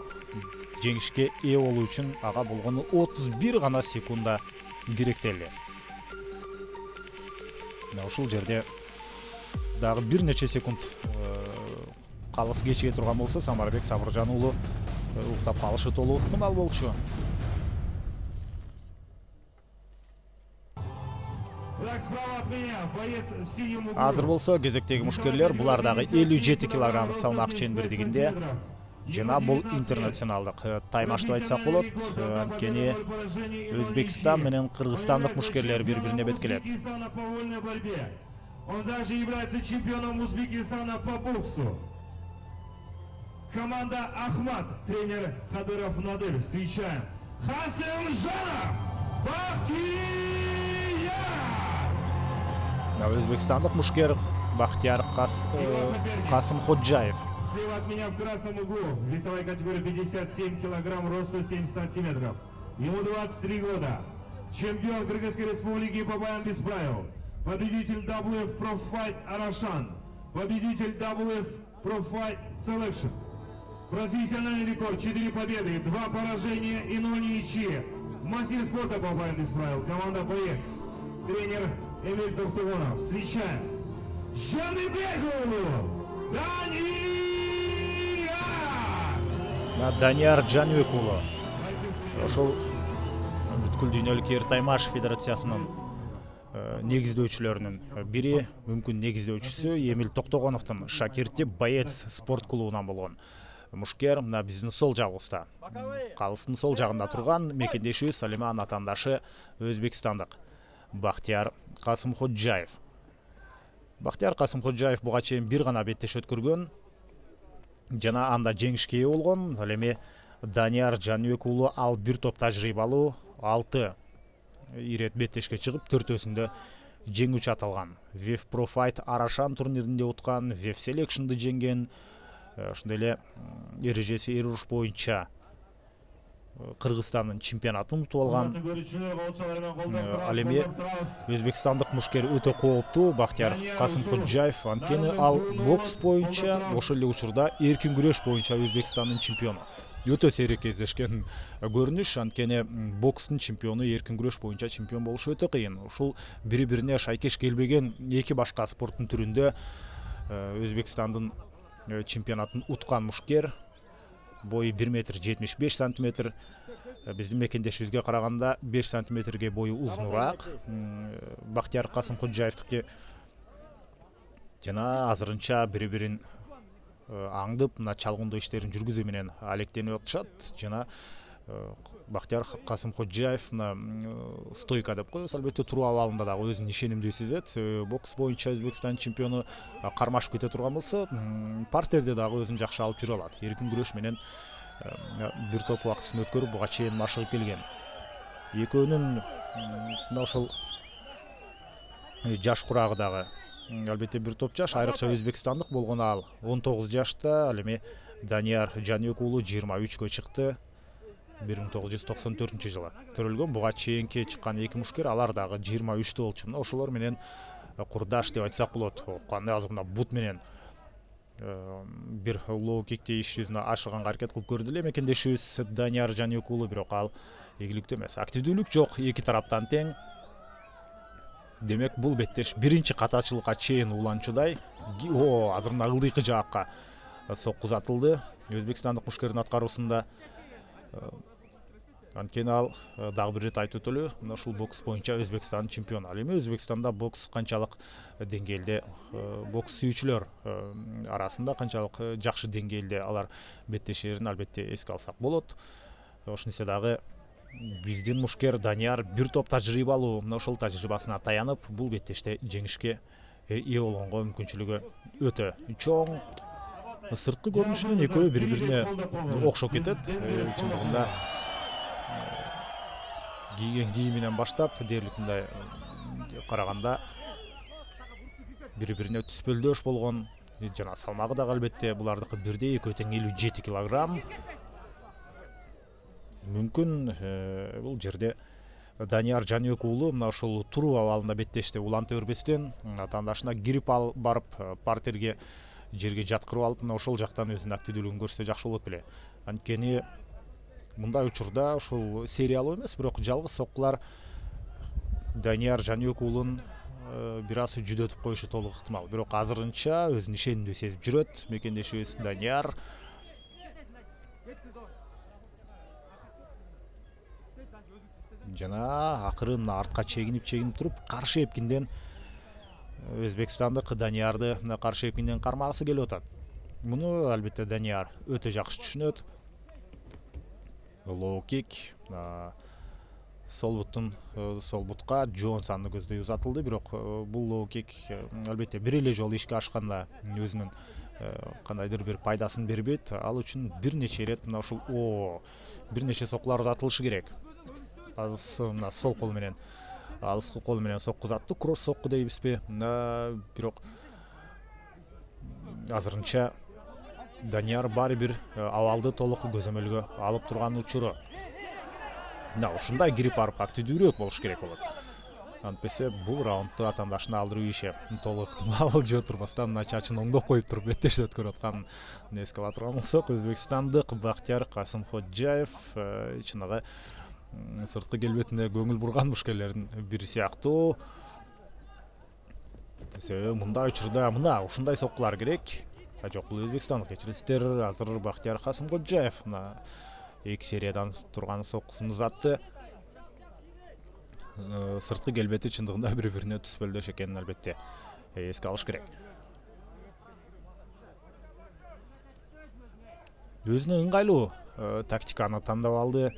жеңишке ээ болуу үчүн ага болгону 31 гана секунда керектелди. Ушул жерде дагы бир нече секунд калыс кечиге турган болсо, Самарбек Сабыржан уулу уктап калышы толук ыктымал болчу. Азыр болсо кезектеги мушкерлер, булар дагы 57 килограмм салмак чен бирдигинде. Жана бул интернационалдык таймаш деп айтсак болот. Анткени Өзбекстан менен Кыргызстандык мушкерлер бири-бирине беткелет. Он также является чемпионом Узбекистана по боксу. Команда Ахмат, тренер Кадыров Надыр. Встречаем Хасымжанов Бахтияр. Өзбекстандык мушкер Бахтияр Касым Ходжаев. Слева от меня в красном углу, весовая категория 57 килограмм, росту 70 сантиметров. Ему 23 года. Чемпион Кыргызской республики по боям без правил. Победитель WF Pro Fight Арашан. Победитель WF Pro Fight Selection. Профессиональный рекорд: 4 победы, 2 поражения и 0 ничьи. Мастер спорта по боям без правил, команда «Боец». Тренер Эмиль Токтугонов. Встречаем Жаныбекулу Данияр! Данияр Жаныбекулу. Ошол бүткүл дүйнөлүк эр таймаш федерациясынын негиздөөчүлөрүнүн бири, мүмкүн негиздөөчүсү Эмиль Токтогоновдун шакирти «Боец» спорт клубунан болгон мушкер мына биздин сол жагыбызда. Калыстын сол жагында турган мекендешибиз Салиман атандашы өзбекстандык Бахтияр Касымходжаев. Бахтияр Касымходжаев буга чейин бир гана беттеш өткөргөн жана анда жеңишке ээ болгон. Ал эми Данияр Жаныбекулу ал бир топ тажрыйбалуу 6 ирет беттешке чыгып, 4-өсүндө жеңүүчү аталган. WF Pro Fight Арашан турниринде уткан, WF Selection'ды жеңген. Ошондой эле эрежеси эр уруш боюнча Кыргызстандын чемпионатын утуп алган. Ал эми өзбекстандык мушкер өтө кооптуу Бахтияр Касымходжаев, анткени ал бокс боюнча, ошол эле учурда эркин күрөш боюнча Өзбекстандын чемпиону. Өтө сейрек кездешкен көрүнүш, анткени бокстун чемпиону эркин күрөш боюнча чемпион болуш өтө кыйын. Ушул бири-бирине шайкеш келбеген эки башка спорттун түрүндө Өзбекстандын чемпионатын уткан мушкер. Бою 1,75 сантиметр. Биздин мекендешибизге караганда 5 сантиметрге бою узунураак. Бахтияр Касымходжаевдики жана азырынча бири-бирин аңдып, мына чалгындоо иштерин жүргүзүү менен алектенип атышат. Жана Бахтияр Касымходжаев стойка деп коебуз, албетте туруу абалында дагы өзүнүн ишенимдүү сезет. Бокс боюнча Өзбекстан чемпиону кармашып кете турган болсо, партерде дагы өзүн жакшы алып жүрө алат. Эркин күрөш менен бир топ убактысын өткөрүп, буга чейин машыгып келген. Экөөнүн мына ошол жаш курагы дагы албетте бир топ жаш, айрыкча өзбекстандык болгон ал 19 жашта. Ал эми Данияр Жаныбекулу 23-кө чыкты. 1994 жылы төрөлгөн. Буга чейинки чыккан эки мушкер алар дагы 23-тө болчу. Ошолор менен курдаш деп айтсак болот. Кандай азыр мына бут менен бир лоу кикти иш жүзүнө ашырганга аракет кылып көрдү эле мекендешибиз Данияр Жаныбекулу, бирок ал ийгиликтүү эмес. Активдүүлүк жок, эки тараптан тең. Демек бул беттеш биринчи катачылыкка чейин уланчудай. Азыр мына ылдыйкы жаакка сокку узатылды Өзбекстандык мушкердин аткаруусунда. Анткени ал дагы бир рет айтып өтөлү, мына ушул бокс боюнча Өзбекстандын чемпиону. Ал эми Өзбекстанда бокс канчалык деңгээлде, бокс сүйүүчүлөр арасында канчалык жакшы деңгээлде алар беттешерин албетте эске алсак болот. Ошентсе дагы биздин мушкер Данияр бир топ тажрыйбалуу, мына ошол тажрыйбасына таянып, бул беттеште жеңишке ээ болгонго мүмкүнчүлүгү өтө чоң. Сырткы көрүнүшүнөн экөө бири-бирине окшоп кетет. Чындыгында кийген кийиминен баштап дээрлик мындай караганда бири-бирине түспөлдөш болгон. Жана салмагы дагы албетте булардыкы бирдей, экөө тең 57 килограмм. Мүмкүн бул жерде Данияр Жаныбекулу мына ошол туруу абалында беттеште уланта бербестен атаандашына кирип барып партерге жерге жаткырып алып, мына ошол жактан өзүнүн активдүүлүгүн көрсөтсө жакшы болот беле. Анткени мындай учурда ушул сериялуу эмес, бирок жалгыз соккулар Данияр Жаныбекулун бир аз жүдөтүп коюшу толук ыктымал. Бирок азырынча өзүн ишенимдүү сезип жүрөт мекендешибиз Данияр. Жана акырын артка чегинип туруп, каршы эпкинден Өзбекстандык Даниярды мына каршы эпкинден кармагысы келип атат. Муну албетте Данияр өтө жакшы түшүнөт. Лоу кик сол бутка Джонсонду көздөй узатылды, бирок бул лоу кик албетте бир эле жолу ишке ашканда өзүнүн кандайдыр бир пайдасын бербейт. Ал үчүн бир нече ирет мына ушул бир нече соккулар узатылышы керек. Мына сол кол менен, алыскы кол менен сокку узатты, кросс сокку дейбизби? Бирок азырынча Данияр баары бир абалды толук көзөмөлгө алып турган учуру. Ушундай кирип барып активдүүрөөк болуш керек болот. Антпесе бул раундту атандашына алдыруу иши толук ыктымал жөө турбастан мына чачын оңдоп коюп туруп беттешти өткөрүп атканын эске ала турган болсок, өзбекстандык Бактияр Касымходжаев чыныгы сырткы келбетине көңүл бурган мушкерлердин бири сыяктуу. Себеби мындай учурда мына ушундай соккулар керек. Жок, бул өзбекстандык, кечиресиздер. Азыр Бактияр Касымходжаев мына 2 сериядан турган соккусун узатты. Сырткы келбети чындыгында бири-бирине түспөлдөш экенин албетте эске алыш керек. Өзүнө ыңгайлуу тактиканы тандап алды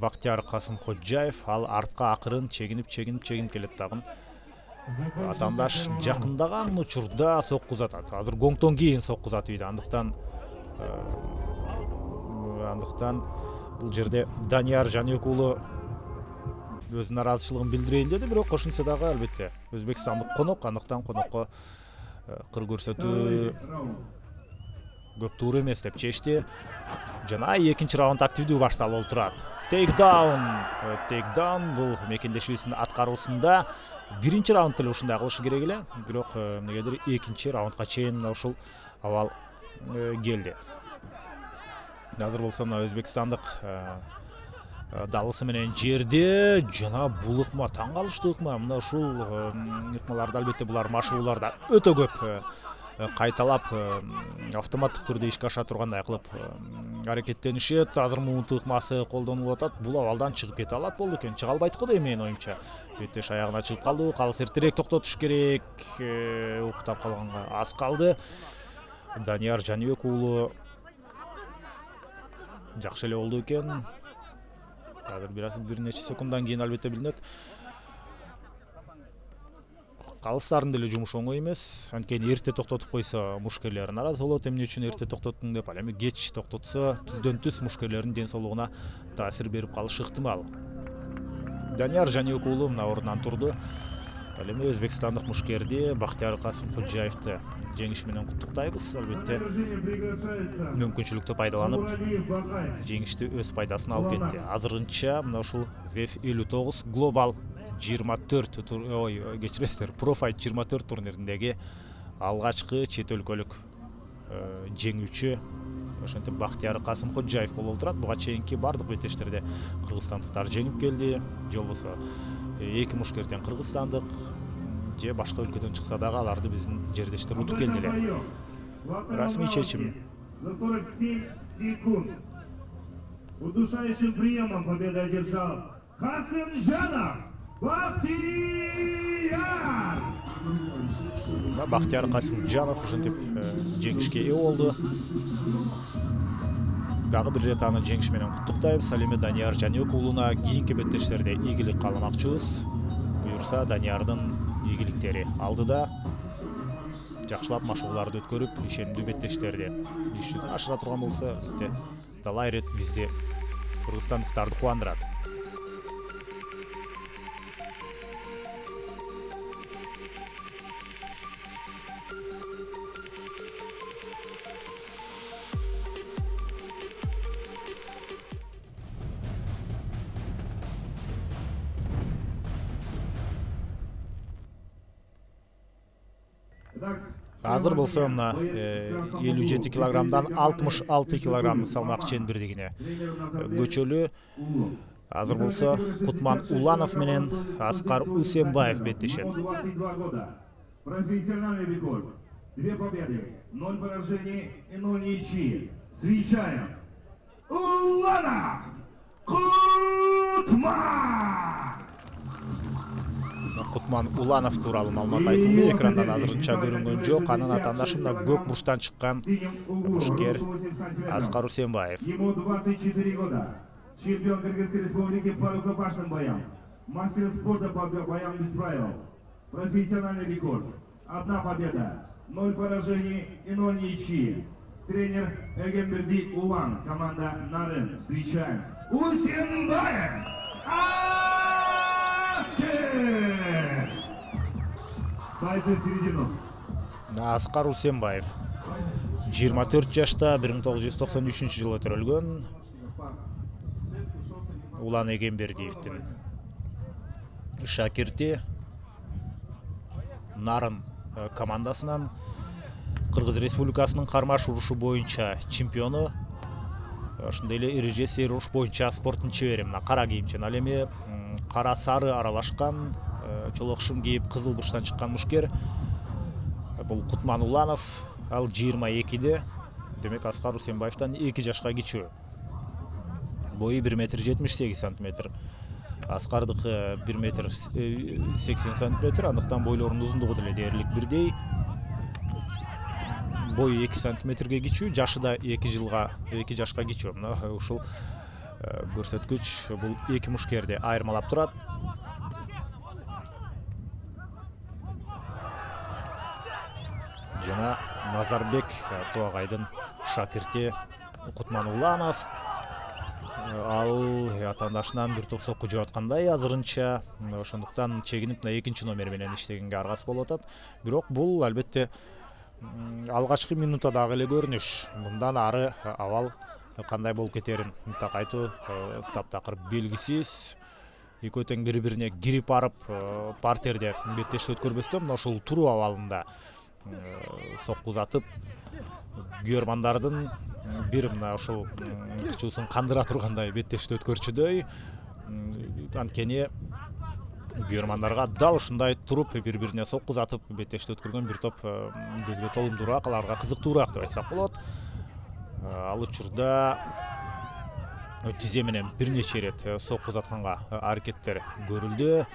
Бактияр Касымходжаев. Ал артка акырын чегинип келет дагы. Атандаш жакындаган учурда сокку узатат. Азыр гоңтон кийин сокку узатып ийди. Андыктан бул жерде Данияр Жаниёк уулу өз наразычылыгын билдирейин деди, бирок кошумча дагы албетте өзбекстандык конок, андыктан конокко кыр көрсөтүү көп туура эмес деп чечти. Жана экинчи раунд активдүү башталып отурат. Тейкдаун бул мекендешүүсүнүн аткаруусунда биринчи раундта эле ушундай кылышы керек эле, бирок эмнегедир экинчи раундка чейин ушул абал келди. Азыр болсо мына өзбекстандык далысы менен жерде жана бул ыкма таң калыштуу ыкма. Мына ушул ыкмаларды албетте булар машыгууларда өтө көп кайталап автоматтык түрдө ишке аша тургандай кылып аракеттенишет. Азыр муунт ыкмасы колдонулуп атат. Бул абалдан чыгып кете алат болду экен. Чыга албайт го дейм менин оюмча. Беттеш аягына чыгып калды. Калыс эртерээк токтотуш керек. Уктап калганга аз калды. Данияр Жаниёк уулу жакшы эле болду экен. Азыр бир нече секунддан кийин албетте билинет. Калыстардын деле жумушу оңой эмес. Анткени эрте токтотуп койсо мушкерлер наразы болот. Эмне үчүн эрте токтоттуң деп, ал эми кеч токтотсо түздөн түз мушкерлердин ден соолугуна таасир берип калышы ыктымал. Данияр Жаниёк уулу мына ордунан турду. Ал эми өзбекстандык мушкерди Бактияр Касымходжаевди жеңиш менен куттуктайбыз. Албетте мүмкүнчүлүктү пайдаланып жеңишти өз пайдасына алып кетти. Азырынча мына ушул WEF 59 Global 24 кечиресиздер, Profit 24 турнириндеги алгачкы чет өлкөлүк жеңүүчү ошентип Бактияр Касымходжаев болуп турат. Буга чейинки бардык беттештерде кыргызстандыктар жеңип келди. Же болбосо эки мушкерден кыргызстандык же башка өлкөдөн чыкса дагы аларды биздин жердештер утуп келди эле. Расмий чечим. За 47 секунд удушающим приемом победу одержал Касымжанов Бактияр. Бактияр Касымжанов ушинтип жеңишке ээ болду. Дагы бир ирет аны жеңиш менен куттуктайбыз. Ал эми Данияр Жаниёк уулуна кийинки беттештерде ийгилик кааламакчыбыз. Буюрса Даниярдын ийгиликтери алдыда жакшылап машыгууларды өткөрүп, ишенимдүү беттештерди иш жүзүнө ашыра турган болсо, талай ирет бизди кыргызстандыктарды кубандырат. Азыр болсо мына 57 килограммдан 66 килограмм салмак чембирдигине көчөлү. Азыр болсо Кутман Уланов менен Аскар Усенбаев беттешет. Профессиональный рекорд. 2 победы, 0 поражений и 0 ничьи. Встречаем Уланов Кутман. Кутман Уланов тууралуу маалымат айтылды. Экрандан азырынча көрүнгөн жок. Анын атандашы мына көк бурчтан чыккан мушкер Аскар Усенбаев. Ему 24 года. Чемпион Кыргызской республики по рукопашным боям. Мастер спорта по боям без правил. Профессиональный рекорд. 1 победа, 0 поражений и 0 ничьи. Тренер Эгемберди Улан. Команда Нарын. Встречаем Усенбаев. Бойцы в середину. Аскар Усенбаев 24 жашта, 1993 жылы төрөлгөн. Улан Эгембердиевдин шакирти нарын командасынан Кыргыз Республикасынын кармаш урушу боюнча чемпиону, ошондой эле эрежеси уруш боюнча спорттун чебери, мына кара кийимчен. Ал эми кара сары аралашкан чолок шым кийип кызыл бурчтан чыккан мушкер бул Кутман Уланов. Ал 22-де, демек Аскар Усенбаевтан 2 жашка кичүү. Бою 1 метр 78 сантиметр. Аскардыкы 1 метр 80 сантиметр, андыктан бойлорунун узундугу деле дээрлик бирдей. Бою 2 сантиметрге кичүү, жашы да 2 жашка кичүү. Мына ушул көрсөткүч бул 2 мушкерди айырмалап турат. Жана Назарбек Туагайдын шакирти Кутман Уланов. Ал атаандашынан бир топ сокку жеп аткандай азырынча, ошондуктан чегинип мына 2 номер менен иштегенге аргасы болуп атат. Бирок бул албетте алгачкы минутта дагы эле көрүнүш. Мындан ары абал кандай болуп кетерин такайтуу таптакыр белгисиз. Экөө тең бири-бирине кирип барып партерде беттешти өткөрбөстөн мына ушул туруу абалында сокку узатып күйөрмандардын бир мына ушул кычуусун кандыра тургандай беттешти өткөрчүдөй. Анткени күйөрмандарга дал ушундай туруп бири-бирине сокку узатып беттешти өткөргөн бир топ көзгө толумдуураак, аларга кызыктуураак деп айтсак болот. Ал учурда тизе менен бир нече ирет сокку узатканга аракеттер көрүлдү.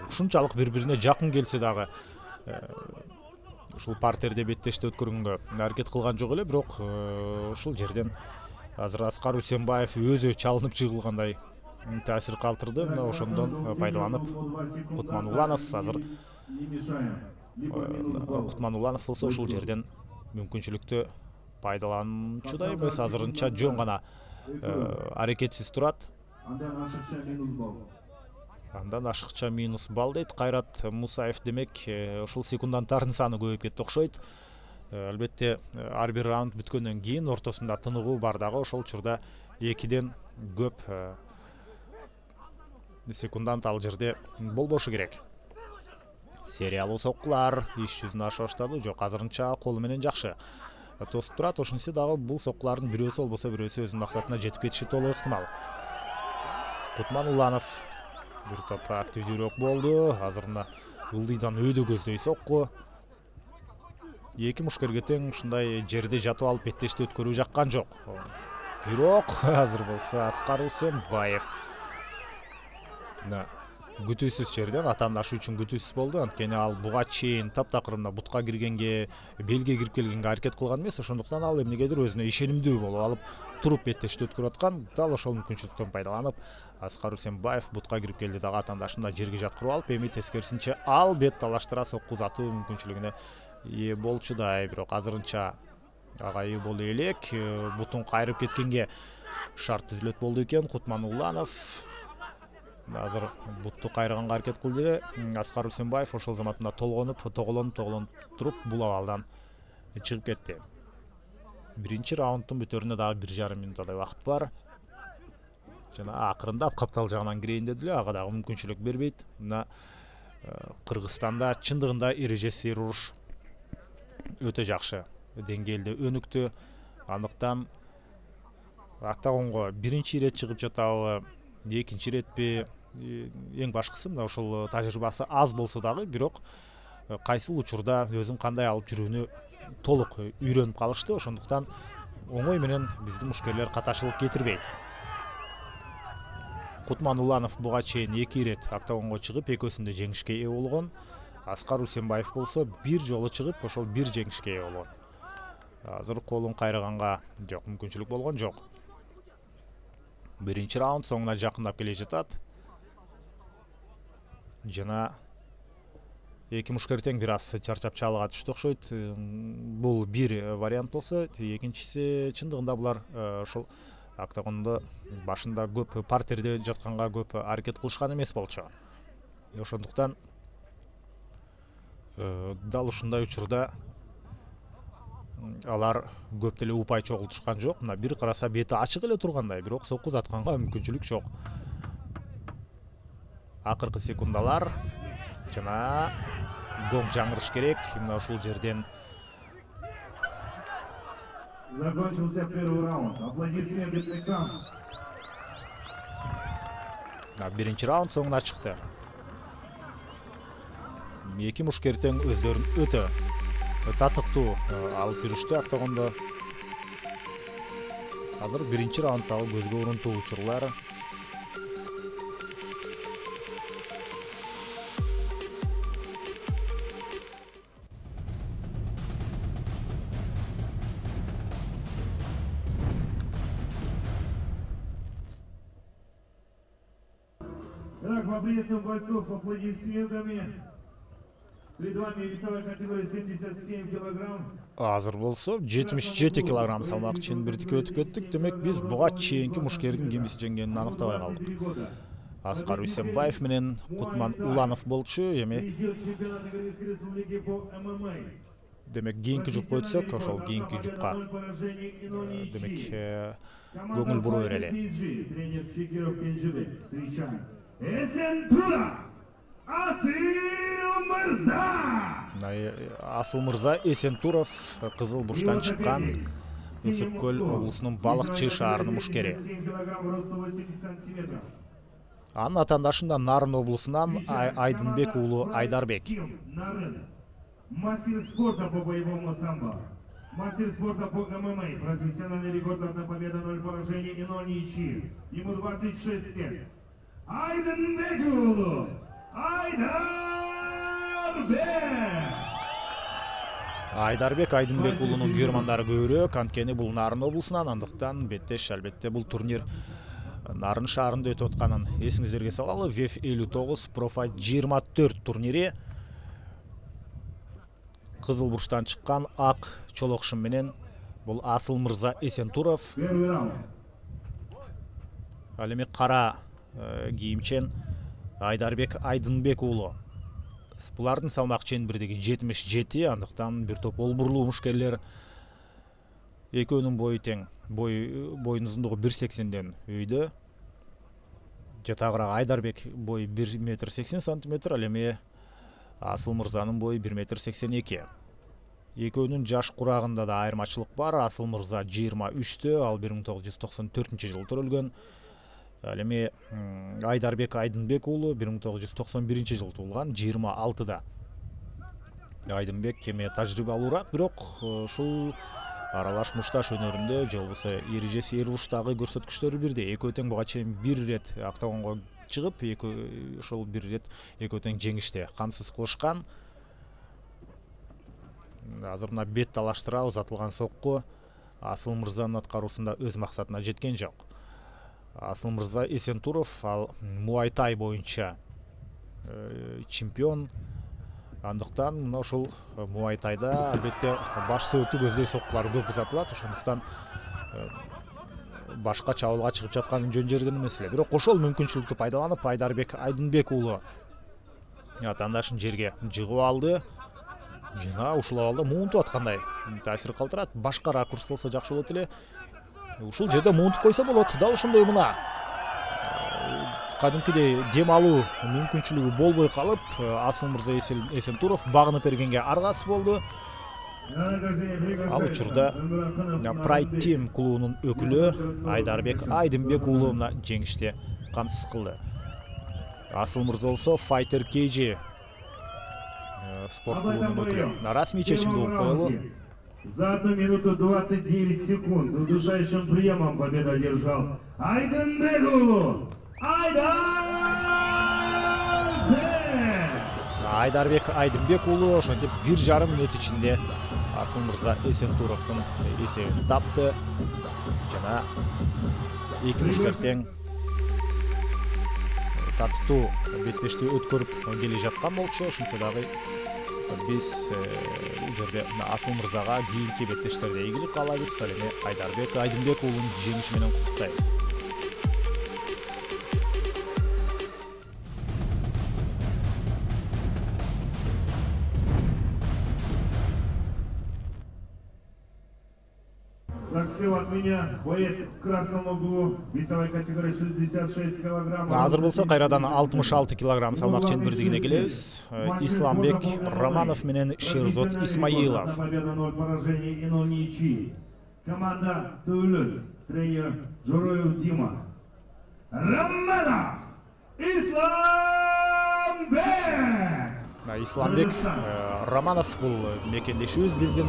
Ушунчалык бири-бирине жакын келсе дагы ушул партерде беттешти өткөргөнгө аракет кылган жок эле, бирок ушул жерден азыр Аскар Усенбаев өзү чалынып жыгылгандай таасир калтырды. Мына ошондон пайдаланып Кутман Уланов азыр Кутман Уланов болсо ушул жерден мүмкүнчүлүктү пайдалануучудай эмес, азырынча жөн гана аракетсиз турат. Андан ашыкча минус балл дейт Кайрат Мусаев. Демек ушул секундантардын саны көбөйүп кетти окшойт. Албетте ар бир раунд бүткөндөн кийин ортосунда тыныгуу бар дагы, ошол учурда 2ден көп секундант ал жерде болбошу керек. Сериялуу соккулар иш жүзүнө аша баштады. Жок, азырынча колу менен жакшы тосуп турат. Ошонусу дагы бул соккулардын бирөөсү болбосо бирөөсү өзүнүн максатына жетип кетиши толук ыктымал. Кутман Уланов бир топ активдүүрөөк болду. Азыр мына ылдыйдан өйдө көздөй сокку. 2 мушкерге тең ушундай жерде жатып алып беттешти өткөрүү жаккан жок. Бирок азыр болсо Аскар Усенбаев күтүүсүз жерден атаандашы үчүн күтүүсүз болду. Анткени ал буга чейин таптакыр мына бутка киргенге, белге кирип келгенге аракет кылган эмес. Ошондуктан ал эмнегедир өзүнө ишенимдүү болуп алып туруп беттешти өткөрүп аткан. Дал ошол мүмкүнчүлүктөн пайдаланып Аскар Усенбаев бутка кирип келди дагы атаандашын да жерге жаткырып алып, эми тескерисинче ал бет талаштыра сокку узатуу мүмкүнчүлүгүнө ээ болчудай. Бирок азырынча ага ээ боло элек. Бутун кайрып кеткенге шарт түзүлөт болду экен. Кутман Уланов азыр бутту кайрыганга аракет кылды. Аскар Усенбаев ошол заматында тоголонуп туруп бул абалдан чыгып кетти. Биринчи раундтун бүтөрүнө дагы 1,5 минуттай убакыт бар. Жана акырындап каптал жагынан кирейин деди эле, ага дагы мүмкүнчүлүк бербейт. Мына Кыргызстанда чындыгында эрежеси уруш өтө жакшы деңгээлде өнүктү. Андыктан октагонго биринчи ирет чыгып жатабы, экинчи иретпи, эң башкысы мына ушул тажрыйбасы аз болсо дагы, бирок кайсыл учурда өзүн кандай алып жүрүүнү толук үйрөнүп калышты. Ошондуктан оңой менен биздин мушкерлер каташылык кетирбейт. Кутман Уланов буга чейин 2 ирет октагонго чыгып, экөөсүндө жеңишке ээ болгон. Аскар Усенбаев болсо бир жолу чыгып, ошол бир жеңишке ээ болгон. Азыр колун кайрыганга жок, мүмкүнчүлүк болгон жок. Биринчи раунд соңуна жакындап келе жатат. Жана эки мушкер тең бир аз чарчап чалыга түштү окшойт. Бул бир вариант болсо, экинчиси чындыгында булар ошол октагондо башында көп партерде жатканга көп аракет кылышкан эмес болчу. Ошондуктан дал ушундай учурда алар көп деле упай чогултушкан жок. Мына бир караса бети ачык эле тургандай, бирок сокку узатканга мүмкүнчүлүк жок. акыркы секундалар жана гонг жаңырыш керек. Мына ушул жерден Закончился первый раунд. Аплодисменты певцам. Биринчи раунд соңуна чыкты. Эки мушкер тең өздөрүн өтө татыктуу алып жүрүштү октогондо. Азыр биринчи раундтагы көзгө урунтуу учурлар. Итак, поприветствуем бойцов аплодисментами. Перед вами весовая категория 77 килограмм. Азыр болсо 77 килограмм салмак чембирдикке өтүп кеттик. Демек биз буга чейинки мушкердин кимиси жеңгенин аныктабай калдык. Аскар Үсенбаев менен Кутман Уланов болчу. Эми демек кийинки жупка өтсөк, ошол кийинки жупка демек көңүл бура берели. Тренер Чекиров Кенжебек. Встречаем Эсентуров Асыл Мырза. Асыл Мырза Эсентуров Кызыл бурчтан чыккан Ысык көл облусунун Балыкчы шаарынын мушкери. Анын атаандашы Нарын облусунан Айдынбек уулу Айдарбек. Мастер спорта по боевому самбо. Мастер спорта по ММА. Профессиональный рекорд: 1 победа, 0 поражений и 0 ничьих. Ему 26 лет. Айдынбек уулу Айдарбек Айдынбек уулунун күйөрмандары көбүрөөк, анткени бул Нарын облусунан, андыктан беттеш албетте бул турнир Нарын шаарында өтүп атканын эсиңиздерге салалы. VF 59 Profight 24 турнири Кызыл бурчтан чыккан ак чолокшум менен бул Асыл Мырза Эсентуров. Ал эми кара кийимчен Айдарбек Айдынбек уулу. Булардын салмак чембирдиги 77, андыктан бир топ олбурлуу мушкерлер. Экөөнүн бою тең. Боюнун узундугу 1.80ден өйдө. Жатагыраак Айдарбек бою 1,80 м, ал эми Асыл Мырзанын бою 1,82 м. Экөөнүн жаш курагында да айырмачылык бар. Асыл Мырза 23-тө, ал 1994-жылы төрөлгөн. Ал эми Айдарбек Айдынбек уулу 1991-жылы туулган, 26-да. Айдынбек кеме тажрыйбалуураак, бирок ушул аралаш мушташ өнөрүндө же болбосо эрежеси эр уруштагы көрсөткүчтөрү бирдей. Экөө тең буга чейин бир ирет октогонго чыгып, ошол бир ирет экөө тең жеңиште камсыз кылышкан. Азыр мына бет талаштыра узатылган сокку Асыл Мырзанын аткаруусунда өз максатына жеткен жок. Асыл Мырза Эсентуров ал муайтай боюнча чемпион. Андыктан мына ушул муайтайда албетте баш сөөтү көздөй соккулар көп узатылат. Ошондуктан башка чабуулга чыгып жаткан жөн жерден эмес эле. Бирок ошол мүмкүнчүлүктү пайдаланып Айдарбек Айдынбек уулу атаандашын жерге жыгып алды. Жана ушул абалда муунтуп аткандай таасир калтырат. Башка ракурс болсо жакшы болот эле. Ушул жерде муунтуп койсо болот. Дал ошондой мына кадимкидей дем алуу мүмкүнчүлүгү болбой калып, Асыл Мырза Эсентуров багынып бергенге аргасыз болду. Ал учурда Pride Team клубунун өкүлү Айдарбек Айдынбек уулу мына жеңиште камсыз кылды. Асыл Мырза болсо Fighter KG спорт клубунун өкүлү. Расмий чечим болуп коелу. За 1 минуту 29 секунд удушающим приемом победу одержал Айдынбек уулу Айдарбек Айдынбек уулу ошентип 1,5 мүнөт ичинде Асыл Мырза Эсентуровдун эсебин тапты. Жана эки мушкер тең татыктуу беттешти өткөрүп келе жаткан болчу. Ошентсе дагы биз бул жерде Асыл Мырзага кийинки беттештерде ийгилик каалайбыз. Ал эми Айдарбек Айдынбек уулунун жеңиши менен куттуктайбыз. Как слева от меня, боец в красном углу, весовой категории 66 килограмм. Азыр болсо кайрадан 66 килограмм салмак ченбирдигине келебиз. Исламбек Романов менен Шерзот Исмаилов. Победа 0 поражений и 0 ничьи. Команда Тулюс, тренер Журоев Дима. Романов Исламбек! Исламбек Романов бул мекендешибиз биздин.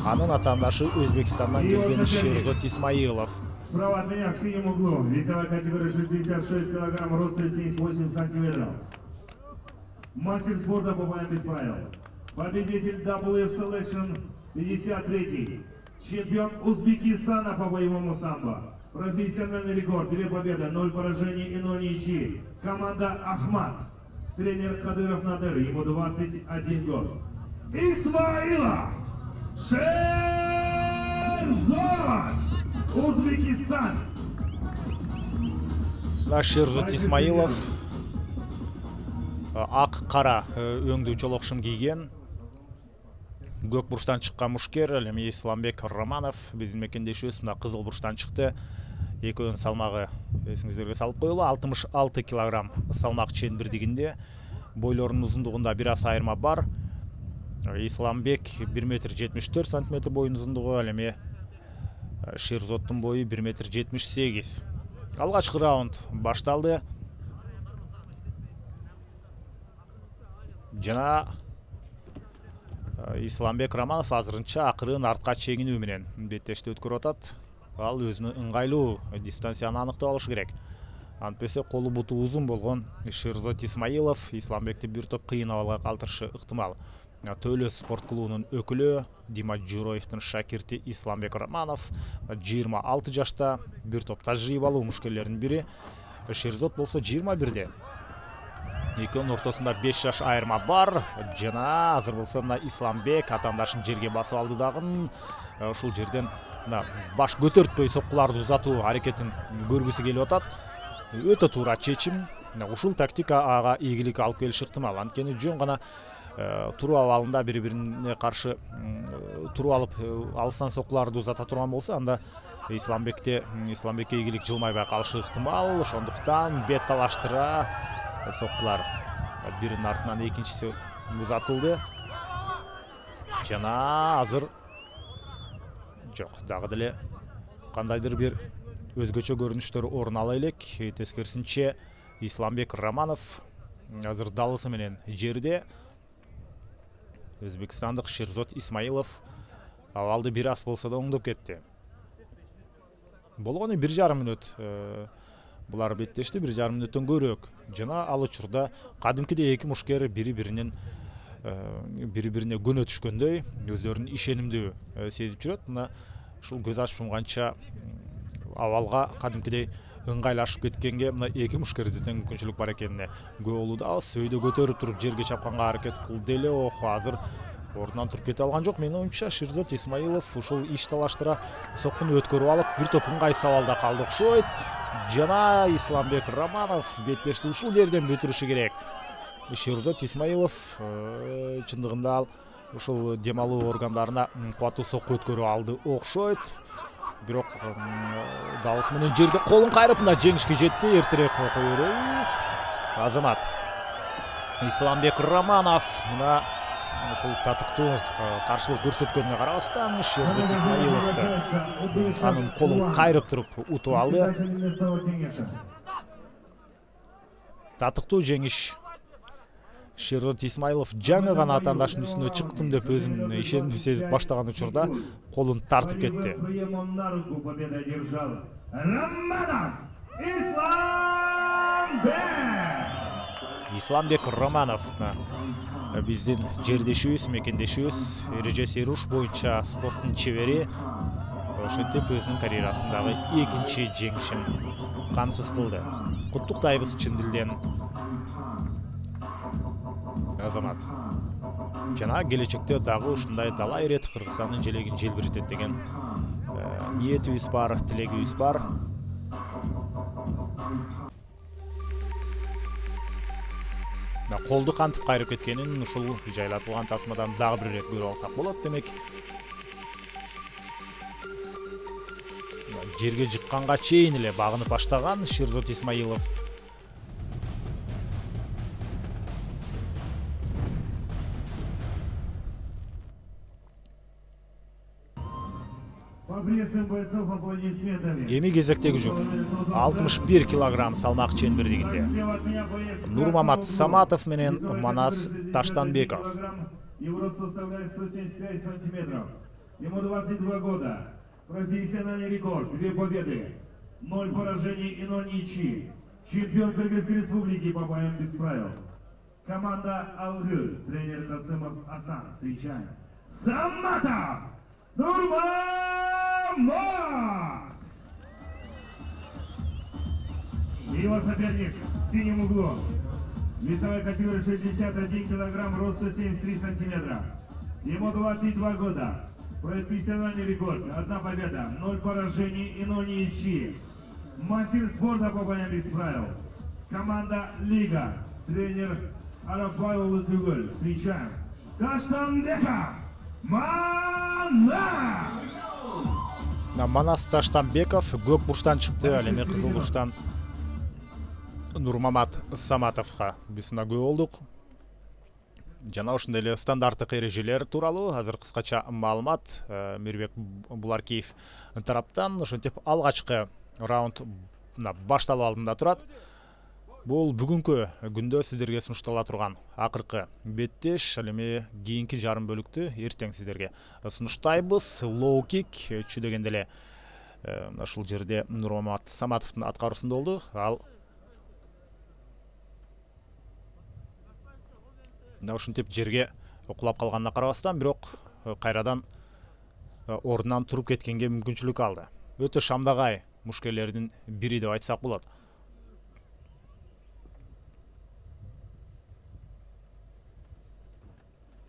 Анын атаандашы Өзбекстандан келген Шерзот Исмаилов. Справа от меня в синем углу, весовая категория 66 килограмм, рост 78 сантиметров. Мастер спорта по боям без правил. Победитель WF Selection 53-й. Чемпион Узбекистана по боевому самбо. Профессиональный рекорд, 2 победы, 0 поражений и 0 ничьи. Команда Ахмат. Тренер Кадыров Надыр, ему 21 год. Исмаилов Шерзот, Узбекистан. Шерзот Исмаилов ак кара өңдүү чолокшум кийген. Көк бурчтан чыккан мушкер, эми Исламбек Романов биздин мекендешибиз мына кызыл бурчтан чыкты. Экөөнүн салмагы эсиңиздерге салып коелу, 66 килограмм салмак ченбирдигинде. Бойлорунун узундугунда бир аз айырма бар. Исламбек 1,74 м боюнун узундугу, ал эми Шерзоттун бою 1,78 м. Алгачкы раунд башталды. Жана Исламбек Романов азырынча акырын артка чегинүү менен беттешти өткөрүп атат. Ал өзүнө ыңгайлуу дистанцияны аныктап алышы керек. Антпесе колу буту узун болгон Шерзот Исмаилов Исламбекти бир топ кыйын абалга калтырышы ыктымал. Төлөс спорт клубунун өкүлү Дима Журоевдин шакирти Исламбек Романов 26 жашта, бир топ тажрыйбалуу мушкерлердин бири. Шерзот болсо 21-де. Экөөнүн ортосунда 5 жаш айырма бар. Жана азыр болсо мына Исламбек атаандашын жерге басып алды дагы. Ушул жерден баш көтөртпөй соккуларды узатуу аракетин көргүсү келип атат. Өтө туура чечим. Ушул тактика ага ийгилик алып келиши ыктымал. Анткени жөн гана туруу абалында бири-бирине каршы туруп алып алыстан соккуларды узата турган болсо, анда Исламбекке ийгилик жылмайбай калышы ыктымал. Ошондуктан бет талаштыра соккулар биринин артынан экинчиси узатылды. Жана азыр жок, дагы деле кандайдыр бир өзгөчө көрүнүштөр орун ала элек. Тескерисинче Исламбек Романов азыр далысы менен жерде. Өзбекстандык Шерзот Исмаилов абалды бир аз болсо да оңдоп кетти. Болгону 1,5 мүнөт булар беттешти, 1,5 мүнөттөн көбүрөөк. Жана ал учурда кадимкидей эки мушкер бири-бирине көнө түшкөндөй, өздөрүнүн ишенимдүү сезип жүрөт. Мына ушул көз ачып жумганча абалга кадимкидей ыңгайлашып кеткенге мына эки мушкерде тең мүмкүнчүлүк бар экенине күбө болуудабыз. Өйдө көтөрүп туруп жерге чапканга аракет кылды эле, азыр ордунан туруп кете алган жок. Менин оюмча Шерзот Исмаилов ушул иш талаштыра соккуну өткөрүп алып, бир топ ыңгайсыз абалда калды окшойт. Жана Исламбек Романов беттешти ушул жерден бүтүрүшү керек. Шерзот Исмаилов чындыгында ал ушул дем алуу органдарына кубаттуу сокку өткөрүп алды окшойт. Бирок далысы менен жерде колун кайрып мына жеңишке жетти. Эртерээк кое береби. Азамат Исламбек Романов мына ушул татыктуу каршылык көрсөткөнүнө карабастан Шерзот Исмаиловду анын колун кайрып туруп утуп алды. Татыктуу жеңиш. Шерзот Исмаилов жаңы гана атаандашынын үстүнө чыктым деп өзүн ишенимдүү сезип баштаган учурда колун тартып кетти. Исламбек Романов биздин жердешибиз, мекендешибиз, эреже серуш боюнча спорттун чебери. Ошентип өзүнүн карьерасындагы экинчи жеңишин камсыз кылды. Куттуктайбыз чын дилден Азамат. Жана келечекте дагы ушундай талай ирет Кыргызстандын желегин желбиретет деген ниетибиз бар, тилегибиз бар. Колду кантип кайрып кеткенин ушул жайлатылган тасмадан дагы бир ирет көрүп алсак болот демек. жерге жыққанға чейин эле багынып баштаган Шерзот Исмаилов. Эми кезектеги жүк 61 килограмм салмак чембердигинде Нурмамат Саматов менен Манас Таштанбеков. Его рост составляет 175 сантиметров. Ему 22 года. Профессиональный рекорд. 2 победы. 0 поражений и 0 ничьи. Чемпион Кыргызской республики по боям без правил. Команда Алгы. Тренер Касымов Асан. Встречаем. Саматов! Нурмамат! Его соперник в синем углу. Весовая категория 61 килограмм, рост 173 сантиметра. Ему 22 года. Профессиональный рекорд. 1 победа, 0 поражений и 0 ничьи. Мастер спорта по боям без правил. Команда Лига. Тренер Арапбайұлы Түгел. Встречаем. Таштанбеков Манас! Манас Таштанбеков көк бурчтан чыкты, ал эми кызыл бурчтан Нурмамат Саматовга бисинагөө болдук. Жана ошондой эле стандарттык эрежелер тууралуу азыр кыскача маалымат Мирбек Буларкиев тараптан ошентип алгачкы раунд башталуу алдында турат. Бул бүгүнкү күндө сиздерге сунуштала турган акыркы беттеш, ал эми кийинки жарым бөлүктү эртең сиздерге сунуштайбыз. Лоу кик чү дегенде эле ушул жерде Нурмамат Саматовдун аткаруусунда болду. Ал ушинтип жерге кулап калганына карабастан, бирок кайрадан ордунан туруп кеткенге мүмкүнчүлүк алды. Өтө шамдагай мушкерлердин бири деп айтсак болот.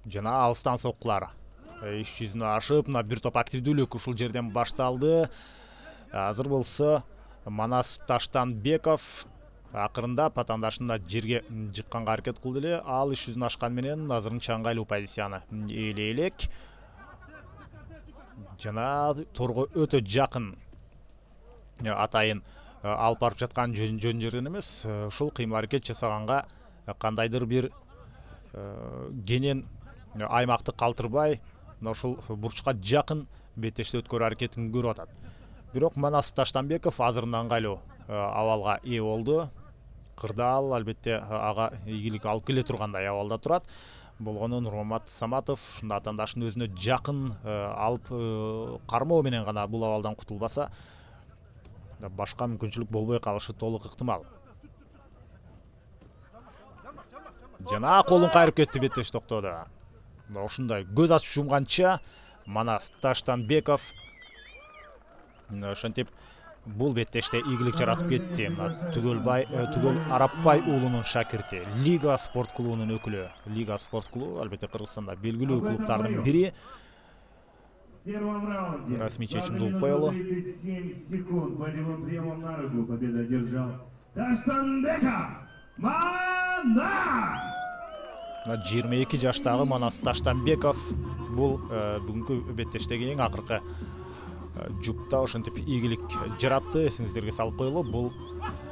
Жана алыстан соккулар иш жүзүнө ашып, бир топ активдүүлүк ушул жерден башталды. Азыр болсо Манас Таштанбеков акырында патандашында жерге жыкканга аракет кылды эле. Ал иш жүзүн ашкан менен азырынча ыңгайлуу позицияны ээлей элек. Жана торго өтө жакын атайын алып барып жаткан жөн жерден эмес, ушул кыймыл аракет жасаганга кандайдыр бир кенен аймакты калтырбай, ушул бурчка жакын беттеште өткөрүү аракетин көрүп атат. Бирок Манас Таштанбеков азырында ыңгайлуу абалга ээ болду. Кырдаал албетте ага ийгилик алып келе тургандай абалда турат. Болгону Нурмамат Саматов ушунда атаандашын өзүнө жакын алып кармоо менен гана бул абалдан кутулбаса, башка мүмкүнчүлүк болбой калышы толук ыктымал. Жана колун кайрып кетти, беттеш токтоду. Ушундай көз ачып жумганча Манас Таштанбеков ошентип бул беттеште ийгилик жаратып кетти. Түгөл Арапбай уулунун шакирти, Лига спорт клубунун өкүлү. Лига спорт клубу албетте Кыргызстанда белгилүү клубтардын бири. Расмий чечимди угуп коелу. 37 секунд болевым приемом на руку победу одержал Таштанбеков Манас! 22 жаштагы Манас Таштанбеков бул бүгүнкү беттештеги эң акыркы жупта ошентип ийгилик жаратты. Эсиңиздерге салып коелу, бул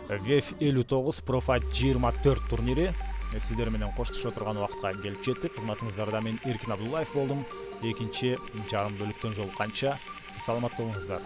VF 59 Profight 24 турнири. Сиздер менен коштошо турган убакытка келип жеттик. Кызматыңыздарда мен Эркин Абдуллаев болдум. Экинчи жарым бөлүктөн жолукканча саламат болуңуздар.